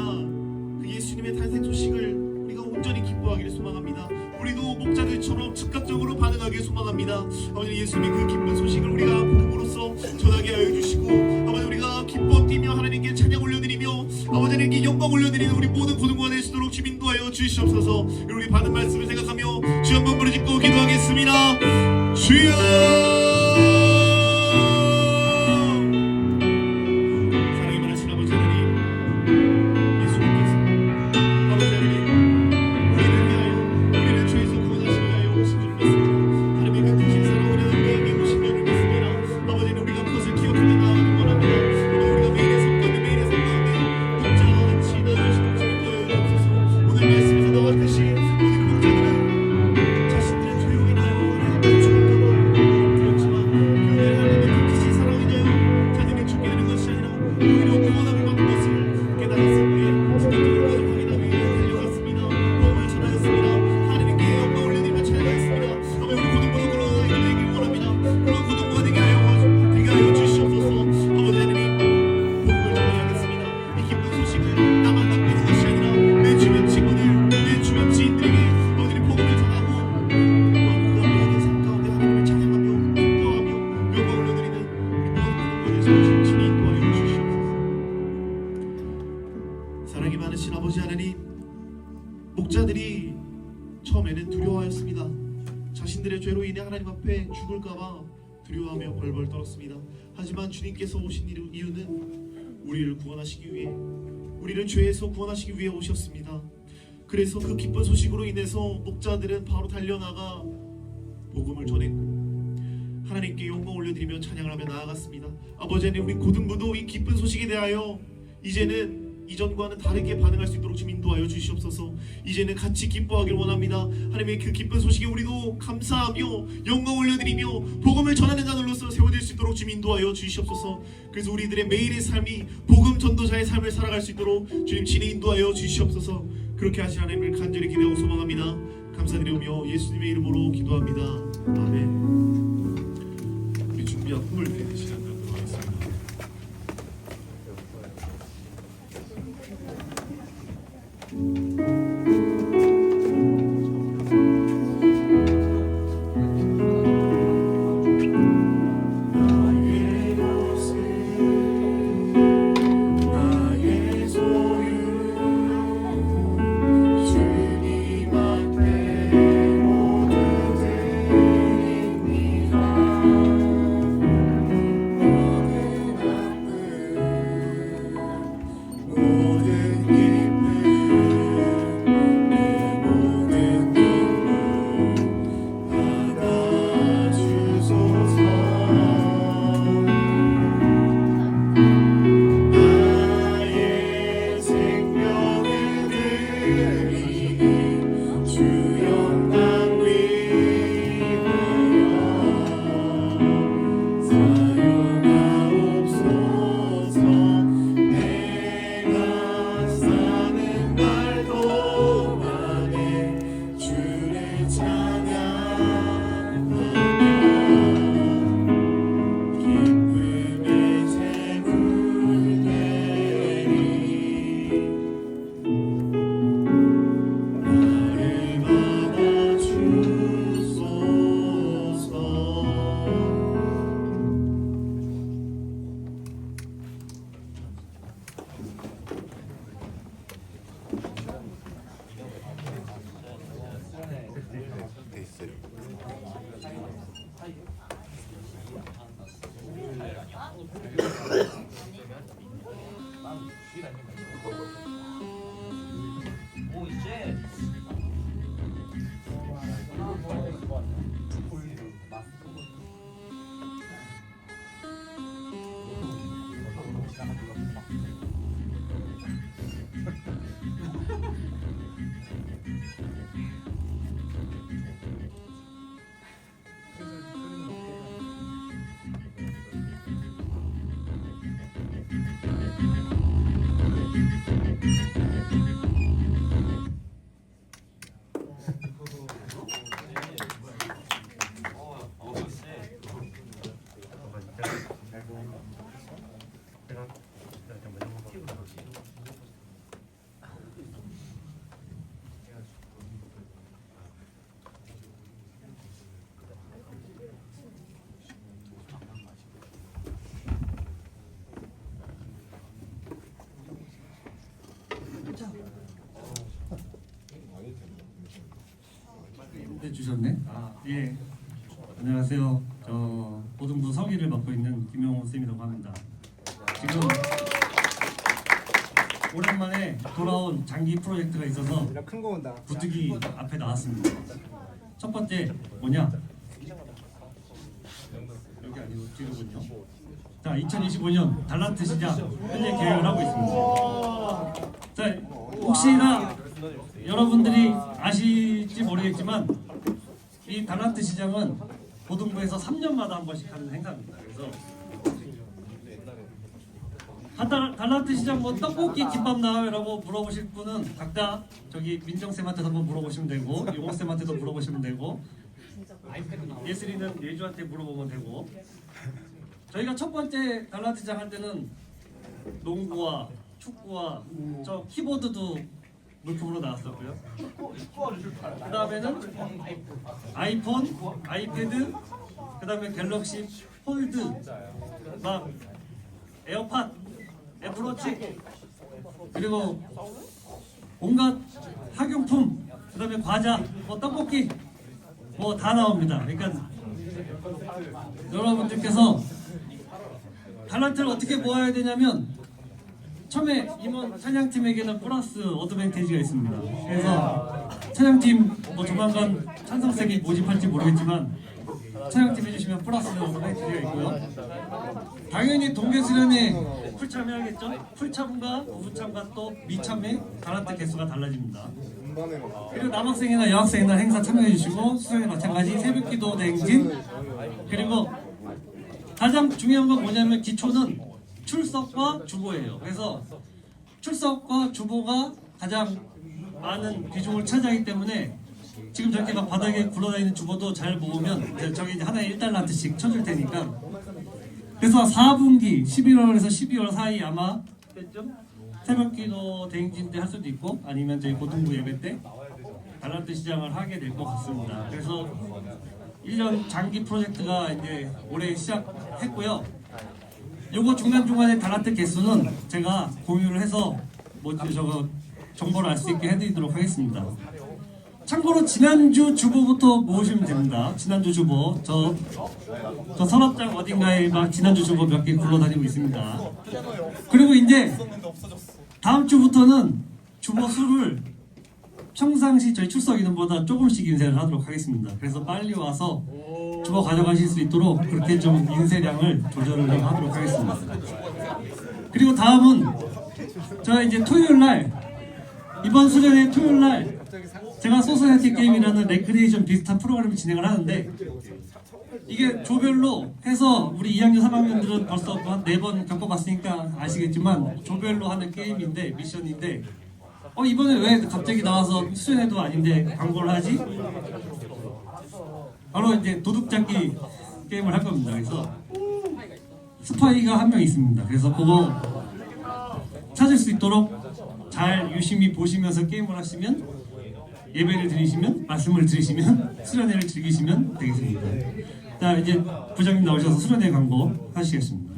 그 예수님의 탄생 소식을 우리가 온전히 기뻐하기를 소망합니다. 우리도 목자들처럼 즉각적으로 반응하기를 소망합니다. 아버지 예수님의 그 기쁜 소식을 우리가 복음으로써 전하게 하여 주시고 아버지 우리가 기뻐 뛰며 하나님께 찬양 올려드리며 아버지 하나님께 영광 올려드리는 우리 모든 고등부가 될 수 있도록 주님 인도하여 주시옵소서. 우리 받은 말씀을 생각하며 주 한번 부르짖고 기도하겠습니다. 주여 사랑이 많으신 아버지 하나님 예수님께서 아버지 하나님 우리를 위하여 우리를 죄에서 구원하시기 위하여 오신 줄 믿습니다. 하나님의 그 크신 사랑 우리에게 오신 줄 믿습니다. 아버지는 우리가 그것을 기억하며 나아가길 원합니다. 아버지 우리가 매일의 삶 가운데 매일의 삶 가운데 목자와 같이 나아주시고 주님 도와주옵소서. 오늘 말씀에서 나와 같이 우리 목자들은 자신들의 죄로 인하여 하나님의 죽을까봐 두렵지만 그들의 하나님의 그 크신 사랑을 인하여 자신이 죽게 되는 것이 아니라 오히려 구원함을 받는 것을 깨달았을 때에 즉각적으로 그것을 확인하기 위해 달려갔습니다. 복음을 전하였습니다. 하나님께 영광 올려드리며 찬양하였습니다. 아버지 우리 고등부도 그런 아이가 되길 원합니다. 그런 고등부가 되게 하여 주시옵소서. 아버지 하나님 복음을 전하야겠습니다. 이 기쁜 소식을 나만 갖고 있는 것이 아니라 내 주변 친구들, 내 주변 지인들에게 아버지 복음을 전하고 그 모든 삶 가운데 하나님을 찬양하며 기뻐하며 영광 올려드리는 우리 모든 고등부가 되시고 친히 인도하여 주시옵소서. 사랑이 많으신 아버지 하나님, 목자들이 처음에는 두려워하였습니다. 자신들의 죄로 인해 하나님 앞에 죽을까봐 두려워하며 벌벌 떨었습니다. 하지만 주님께서 오신 이유는 우리를 구원하시기 위해, 우리를 죄에서 구원하시기 위해 오셨습니다. 그래서 그 기쁜 소식으로 인해서 목자들은 바로 달려나가 복음을 전했고 하나님께 영광 올려드리며 찬양을 하며 나아갔습니다. 아버지 하나님 우리 고등부도 이 기쁜 소식에 대하여 이제는 이전과는 다르게 반응할 수 있도록 좀 인도하여 주시옵소서. 이제는 같이 기뻐하길 원합니다. 하나님의 그 기쁜 소식에 우리도 감사하며 영광 올려드리며 복음을 전하는 자들로서 세워질 수 있도록 좀 인도하여 주시옵소서. 그래서 우리들의 매일의 삶이 복음 전도자의 삶을 살아갈 수 있도록 주님 친히 인도하여 주시옵소서. 그렇게 하신 하나님을 간절히 기대하고 소망합니다. 감사드리며 예수님의 이름으로 기도합니다. 아멘. 우리 준비한 꿈을 드리는 시간 갖도록 하겠습니다. 오 이제 해주셨네. 예. 안녕하세요. 저 고등부 서기를 맡고 있는 김영호 쌤이라고 합니다. 지금 오랜만에 돌아온 장기 프로젝트가 있어서 부득이 앞에 나왔습니다. 첫 번째 뭐냐? 여기 아니고 뒤로군요. 자, 2025년 달란트 시장 현재 계획을 하고 있습니다. 자, 혹시나 여러분들이 아실지 모르겠지만 이 달란트 시장은 고등부에서 3년마다 한 번씩 하는 행사입니다. 그래서 달란트 시장 뭐 떡볶이 김밥 나와요라고 물어보실 분은 각자 저기 민정쌤한테 한번 물어보시면 되고 용호쌤한테도 물어보시면 되고 예슬이는 예주한테 물어보면 되고 저희가 첫 번째 달란트 시장 할 때는 농구와 축구와 저 키보드도 물품으로 나왔었고요. 그 다음에는 아이폰, 아이패드, 그 다음에 갤럭시 폴드, 막 에어팟, 애플워치, 그리고 온갖 학용품, 그 다음에 과자, 뭐 떡볶이, 뭐 다 나옵니다. 그러니까 여러분들께서 달란트를 어떻게 모아야 되냐면 처음에 임원 찬양팀에게는 플러스 어드밴티지가 있습니다. 그래서 찬양팀 뭐 조만간 찬성생이 모집할지 모르겠지만 촬영팀 해주시면 플러스로 해드리고 있고요. 당연히 동계 수련회 풀 참여하겠죠? 풀 참가, 부부 참가 또 미참회 달란트 개수가 달라집니다. 그리고 남학생이나 여학생이나 행사 참여해주시고 수련회 마찬가지 새벽기도 대행진 그리고 가장 중요한 건 뭐냐면 기초는 출석과 주보예요. 그래서 출석과 주보가 가장 많은 비중을 차지하기 때문에 지금 저렇게 막 바닥에 굴러다니는 주보도 잘 모으면 저기 이제 하나에 1달란트씩 쳐줄 테니까 그래서 4분기 11월에서 12월 사이 아마 때쯤 새벽기도 대행진 때 할 수도 있고 아니면 저희 고등부 예배 때 달란트 시장을 하게 될 것 같습니다. 그래서 1년 장기 프로젝트가 이제 올해 시작했고요. 요거 중간중간에 달란트 개수는 제가 공유를 해서 뭐 저거 정보를 알 수 있게 해드리도록 하겠습니다. 참고로 지난주 주보부터 모으시면 됩니다. 지난주 주보 저 서랍장 어딘가에 막 지난주 주보 몇 개 굴러다니고 있습니다. 그리고 이제 다음 주부터는 주보 수를 평상시 저희 출석 인원보다 조금씩 인쇄를 하도록 하겠습니다. 그래서 빨리 와서 주보 가져가실 수 있도록 그렇게 좀 인쇄량을 조절을 좀 하도록 하겠습니다. 그리고 다음은 저희 이제 토요일날 이번 수련회 토요일날 제가 소서이티 게임이라는 레크리에이션 비슷한 프로그램을 진행을 하는데 이게 조별로 해서 우리 2학년 3학년들은 벌써 한 4번 겪어봤으니까 아시겠지만 조별로 하는 게임인데 미션인데 이번에 왜 갑자기 나와서 수련회도 아닌데 광고를 하지? 바로 이제 도둑잡기 게임을 할 겁니다. 그래서 스파이가 한 명 있습니다. 그래서 그거 찾을 수 있도록 잘 유심히 보시면서 게임을 하시면 예배를 드리시면 말씀을 들으시면 수련회를 즐기시면 되겠습니다. 자 이제 부장님 나오셔서 수련회 광고 하시겠습니다.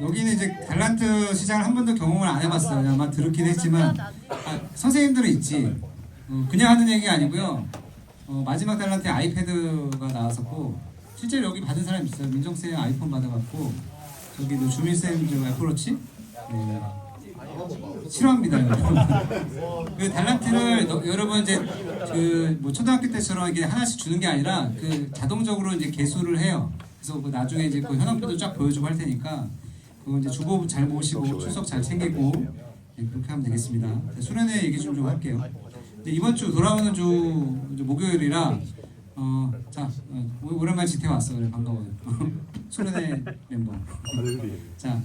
여기는 이제 달란트 시장을 한 번도 경험을 안 해봤어요. 아마 들었긴 했지만 선생님들은 있지. 그냥 하는 얘기가 아니고요. 마지막 달란트에 아이패드가 나왔었고 실제로 여기 받은 사람 있어요. 민정쌤 아이폰 받아갖고 저기 주민쌤 저 애플워치 네. 싫어합니다. 그 달란트를 여러분 이제 그 뭐 초등학교 때처럼 이게 하나씩 주는 게 아니라 그 자동적으로 이제 개수를 해요. 그래서 그 나중에 이제 그 현황표도 쫙 보여주고 할 테니까 그 이제 주보 잘 모시고 출석 잘 챙기고 네, 그렇게 하면 되겠습니다. 수련회 얘기 좀 할게요. 이번 주 돌아오는 주 이제 목요일이라 오랜만에 지태 왔어. 그래 반가워요. 수련회 멤버. 자,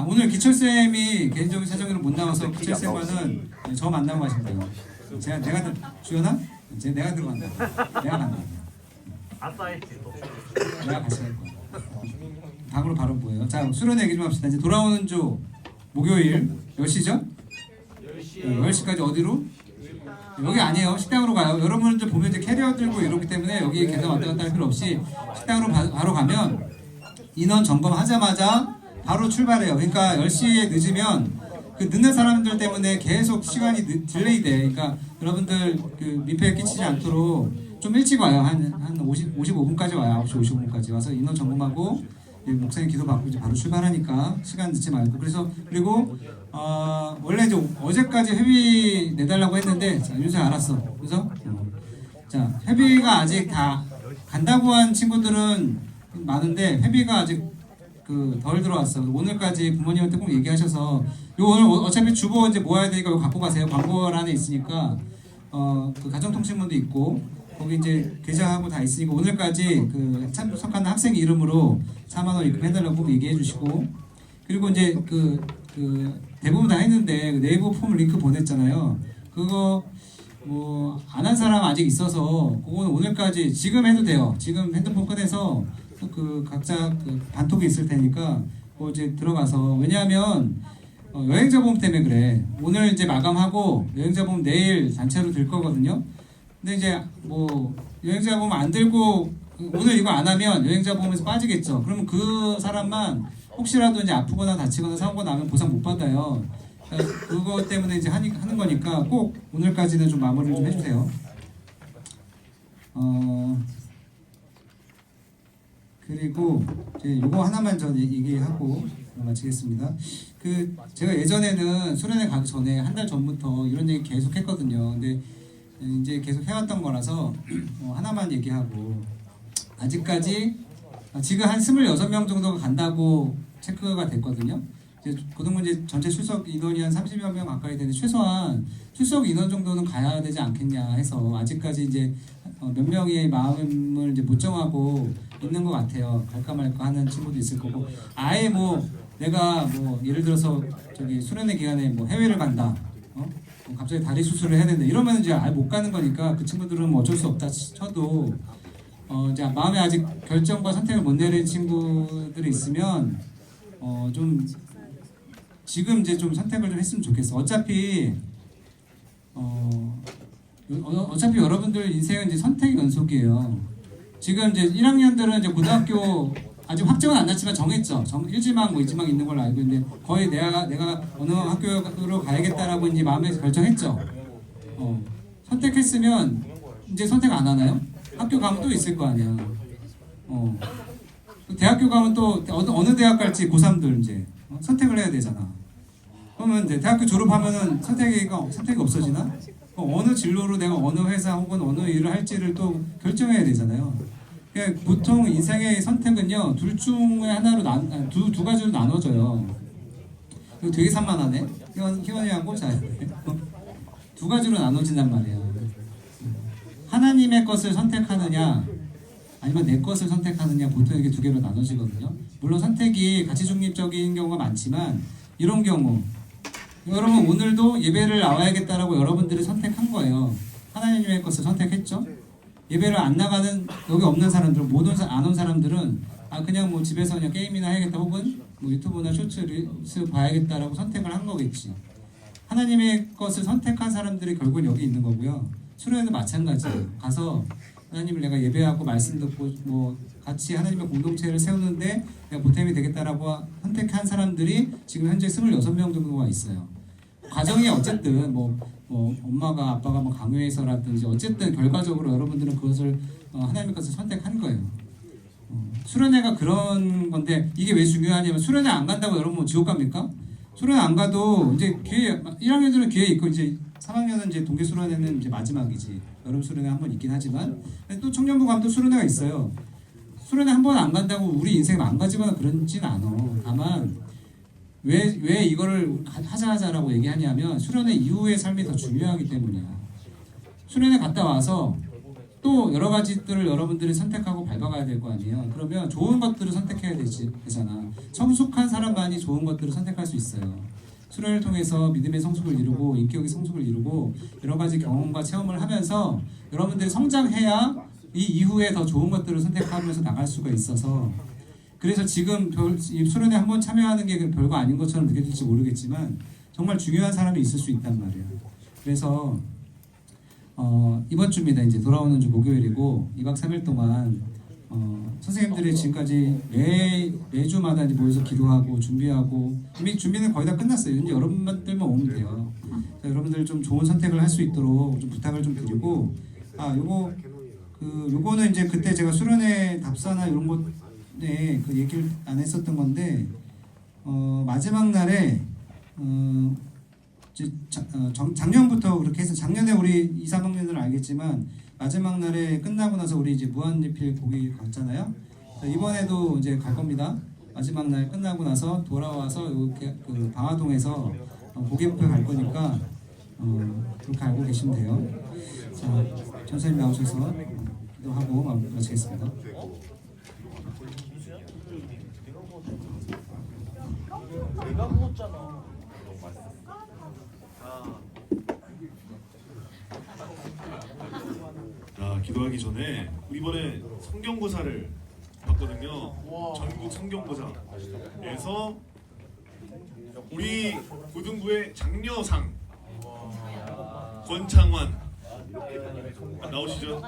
오늘 기철쌤이 개인적인 사정으로 못 나와서 기철쌤과는 저 만나고 가시면 돼요. 주연아? 내가 들어간다. 내가 간다. 내가 같이 갈 거야. 방으로 바로 보여요. 자, 수련회 얘기 좀 합시다. 이제 돌아오는 주 목요일 몇 시죠? 10시까지 어디로? 여기 아니에요. 식당으로 가요. 여러분들 보면 이제 캐리어 들고 이러기 때문에 여기 계속 왔다 갔다 할 필요 없이 식당으로 바로 가면 인원 점검하자마자 바로 출발해요. 그러니까 10시에 늦으면 그 늦는 사람들 때문에 계속 시간이 딜레이 돼. 그러니까 여러분들 그 민폐에 끼치지 않도록 좀 일찍 와요. 한 55분까지 와요. 9시 55분까지 와서 인원 점검하고 목사님 기도 받고 이제 바로 출발하니까 시간 늦지 말고. 그리고 원래 이제 어제까지 회비 내달라고 했는데 자, 요새 알았어. 그래서 자 회비가 아직 다 간다고 한 친구들은 많은데 회비가 아직 덜 들어왔어. 오늘까지 부모님한테 꼭 얘기하셔서 요 오늘 어차피 주보 이제 모아야 되니까 이거 갖고 가세요. 광고란에 있으니까 그 가정통신문도 있고 거기 이제 계좌하고 다 있으니까 오늘까지 그 참석하는 학생 이름으로 4만 원 입금해달라고 꼭 얘기해 주시고 그리고 이제 그 대부분 다 했는데 그 네이버 폼 링크 보냈잖아요. 그거 뭐 안 한 사람 아직 있어서 그거는 오늘까지 지금 해도 돼요. 지금 핸드폰 꺼내서 그 각자 그 단톡이 있을 테니까 그거 이제 들어가서 왜냐하면 여행자 보험 때문에 그래. 오늘 이제 마감하고 여행자 보험 내일 단체로 들 거거든요. 근데 이제 뭐 여행자 보험 안 들고 오늘 이거 안 하면 여행자 보험에서 빠지겠죠. 그러면 그 사람만 혹시라도 이제 아프거나 다치거나 사고가 나면 보상 못 받아요. 그러니까 그거 때문에 이제 하는 거니까 꼭 오늘까지는 좀 마무리를 좀 해주세요. 그리고 이제 요거 하나만 전 얘기하고 마치겠습니다. 그 제가 예전에는 수련회 가기 전에 한 달 전부터 이런 얘기 계속 했거든요. 근데 이제 계속 해왔던 거라서 하나만 얘기하고 아직까지 지금 한 26명 정도가 간다고 체크가 됐거든요. 이제 고등문제 전체 출석 인원이 한 30여 명 가까이 되는데 최소한 출석 인원 정도는 가야 되지 않겠냐 해서 아직까지 이제 몇 명의 마음을 이제 못 정하고 있는 것 같아요. 갈까 말까 하는 친구도 있을 거고 아예 뭐 내가 뭐 예를 들어서 저기 수련회 기간에 뭐 해외를 간다, 뭐 갑자기 다리 수술을 해야 된다 이러면 이제 아예 못 가는 거니까 그 친구들은 뭐 어쩔 수 없다 쳐도 이제 마음에 아직 결정과 선택을 못 내린 친구들이 있으면 좀 지금 이제 좀 선택을 좀 했으면 좋겠어. 어차피 여러분들 인생은 이제 선택 연속이에요. 지금 이제 1학년들은 이제 고등학교 아직 확정은 안 났지만 정했죠. 1지망 뭐 2지망 있는 걸로 알고 있는데 거의 내가 어느 학교로 가야겠다라고 이제 마음에서 결정했죠. 선택했으면 이제 선택 안 하나요? 학교 가면 또 있을 거 아니야. 대학교 가면 또 어느 대학 갈지 고3들 이제 선택을 해야 되잖아. 그러면 이제 대학교 졸업하면은 선택이 없어지나? 어느 진로로 내가 어느 회사 혹은 어느 일을 할지를 또 결정해야 되잖아요. 그러니까 보통 인생의 선택은요 둘 중에 하나로 두 가지로 나눠져요. 이거 되게 산만하네. 희원이하고 두 가지로 나눠진단 말이에요. 하나님의 것을 선택하느냐 아니면 내 것을 선택하느냐 보통 이게 두 개로 나눠지거든요. 물론 선택이 가치 중립적인 경우가 많지만 이런 경우 여러분 오늘도 예배를 나와야겠다라고 여러분들이 선택한 거예요. 하나님의 것을 선택했죠. 예배를 안 나가는 여기 없는 사람들은 안 온 사람들은 그냥 뭐 집에서 그냥 게임이나 해야겠다 혹은 뭐 유튜브나 쇼츠를 봐야겠다라고 선택을 한 거겠지. 하나님의 것을 선택한 사람들이 결국은 여기 있는 거고요. 수련회도 마찬가지예요. 가서 하나님을 내가 예배하고 말씀 듣고 뭐 같이 하나님의 공동체를 세우는데 내가 보탬이 되겠다라고 선택한 사람들이 지금 현재 26명 정도가 있어요. 과정이 어쨌든 뭐 엄마가 아빠가 뭐 강요해서라든지 어쨌든 결과적으로 여러분들은 그것을 하나님의 것을 선택한 거예요. 수련회가 그런 건데 이게 왜 중요하냐면 수련회 안 간다고 여러분 지옥 갑니까? 수련회 안 가도 이제 기회 1학년들은 기회 있고 이제 3학년은 이제 동계 수련회는 이제 마지막이지. 여름 수련회 한 번 있긴 하지만 또 청년부 가면 또 수련회가 있어요. 수련회 한 번 안 간다고 우리 인생 망가지거나 그런진 않아. 다만 왜 이거를 하자라고 얘기하냐면 수련회 이후의 삶이 더 중요하기 때문이야. 수련회 갔다 와서 또 여러 가지들을 여러분들이 선택하고 밟아가야 될 거 아니에요. 그러면 좋은 것들을 선택해야 되잖아. 성숙한 사람만이 좋은 것들을 선택할 수 있어요. 수련을 통해서 믿음의 성숙을 이루고 인격의 성숙을 이루고 여러 가지 경험과 체험을 하면서 여러분들이 성장해야 이 이후에 더 좋은 것들을 선택하면서 나갈 수가 있어서 그래서 지금 이 수련회 한번 참여하는 게 별거 아닌 것처럼 느껴질지 모르겠지만 정말 중요한 사람이 있을 수 있단 말이에요. 그래서 이번 주입니다. 이제 돌아오는 주 목요일이고 2박 3일 동안 선생님들이 지금까지 매주마다 이제 모여서 기도하고 준비하고 이미 준비는 거의 다 끝났어요. 이제 여러분들만 오면 돼요. 여러분들 좀 좋은 선택을 할 수 있도록 좀 부탁을 좀 드리고 요거는 이제 그때 제가 수련회 답사나 이런 것에 그 얘기를 안 했었던 건데 마지막 날에 작년부터 그렇게 해서 작년에 우리 2, 3학년들은 알겠지만 마지막 날에 끝나고 나서 우리 이제 무한리필 거기 갔잖아요. 이번에도 이제 갈 겁니다. 마지막 날 끝나고 나서 돌아와서 이렇게 그 방화동에서 고기부페 갈 거니까 그렇게 알고 계시면 돼요. 자, 전사님 나오셔서 기도하고 마치겠습니다. 내가 먹었잖아. 자, 기도하기 전에 이번에 성경고사를 봤거든요. 전국 성경고사에서 우리 고등부의 장려상 권창환 나오시죠?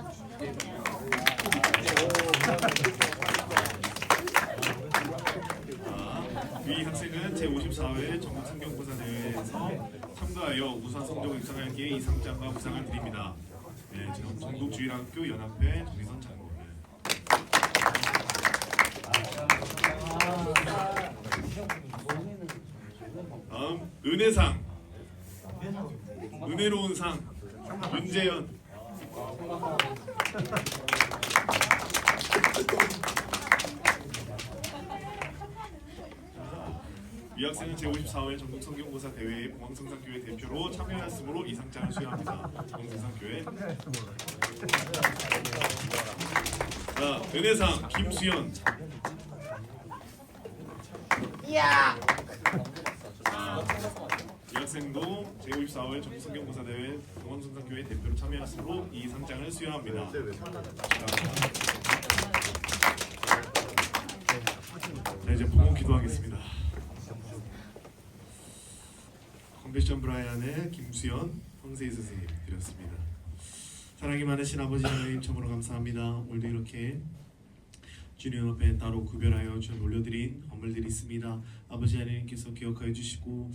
이 학생은 제54회 전국 성경고사 대회에서 참가하여 우수한 성적을 입상하기에 이 상장과 부상을 드립니다. 네, 지금 전국주일학교 연합회 정희선 장로. 다음 은혜상, 은혜로운 상, 윤재현. 이 학생은 제54회 전국성경고사 대회에 봉황성산교회 대표로 참여했으므로 이 상장을 수여합니다. 봉황성산교회. 자, 은혜상 김수현. 자, 이 학생도 제54회 전국성경고사 대회 봉황성산교회 대표로 참여했으므로 이 상장을 수여합니다. 자, 이제 부모 기도하겠습니다. 컨베션 브라이안의 김수현 황세희 선생님 드렸습니다. 사랑이 많으신 아버지 하나님 참으로 감사합니다. 오늘도 이렇게 주님 앞에 따로 구별하여 주님 올려드린 헌물들이 있습니다. 아버지 하나님께서 기억하여 주시고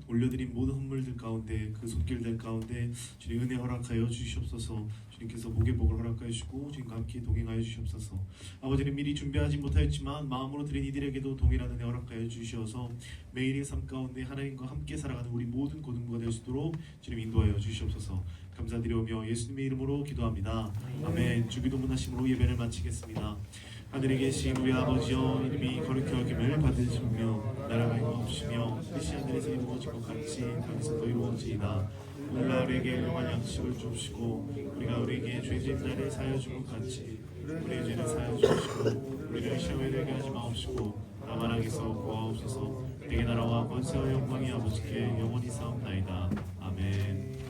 올려드린 모든 헌물들 가운데 그 손길들 가운데 주님 은혜 허락하여 주시옵소서. 주님께서 복의 복을 허락하여 주시고 주님과 함께 동행하여 주시옵소서. 아버지는 미리 준비하지 못하였지만 마음으로 드린 이들에게도 동일한 은혜 허락하여 주시어서 매일의 삶 가운데 하나님과 함께 살아가는 우리 모든 고등부가 될 수 있도록 주님 인도하여 주시옵소서. 감사드리오며 예수님의 이름으로 기도합니다. 아멘. 주기도문하심으로 예배를 마치겠습니다. 하늘에 계신 우리 아버지여, 이름이 거룩히 여김을 받으시며 나라가 이루어지시며 뜻이 하늘에서 이루어질 것 같이 땅에서도 이루어지이다. 오늘날 우리에게 일용할 양식을 주시고 우리가 우리에게 죄진 자를 사하여 준 것 같이 우리의 죄를 사하여 주시고 우리를 시험에 들게 하지 마옵시고 다만 악에서 구하옵소서. 내게 나라와 권세와 영광이 아버지께 영원히 사옵나이다. 아멘.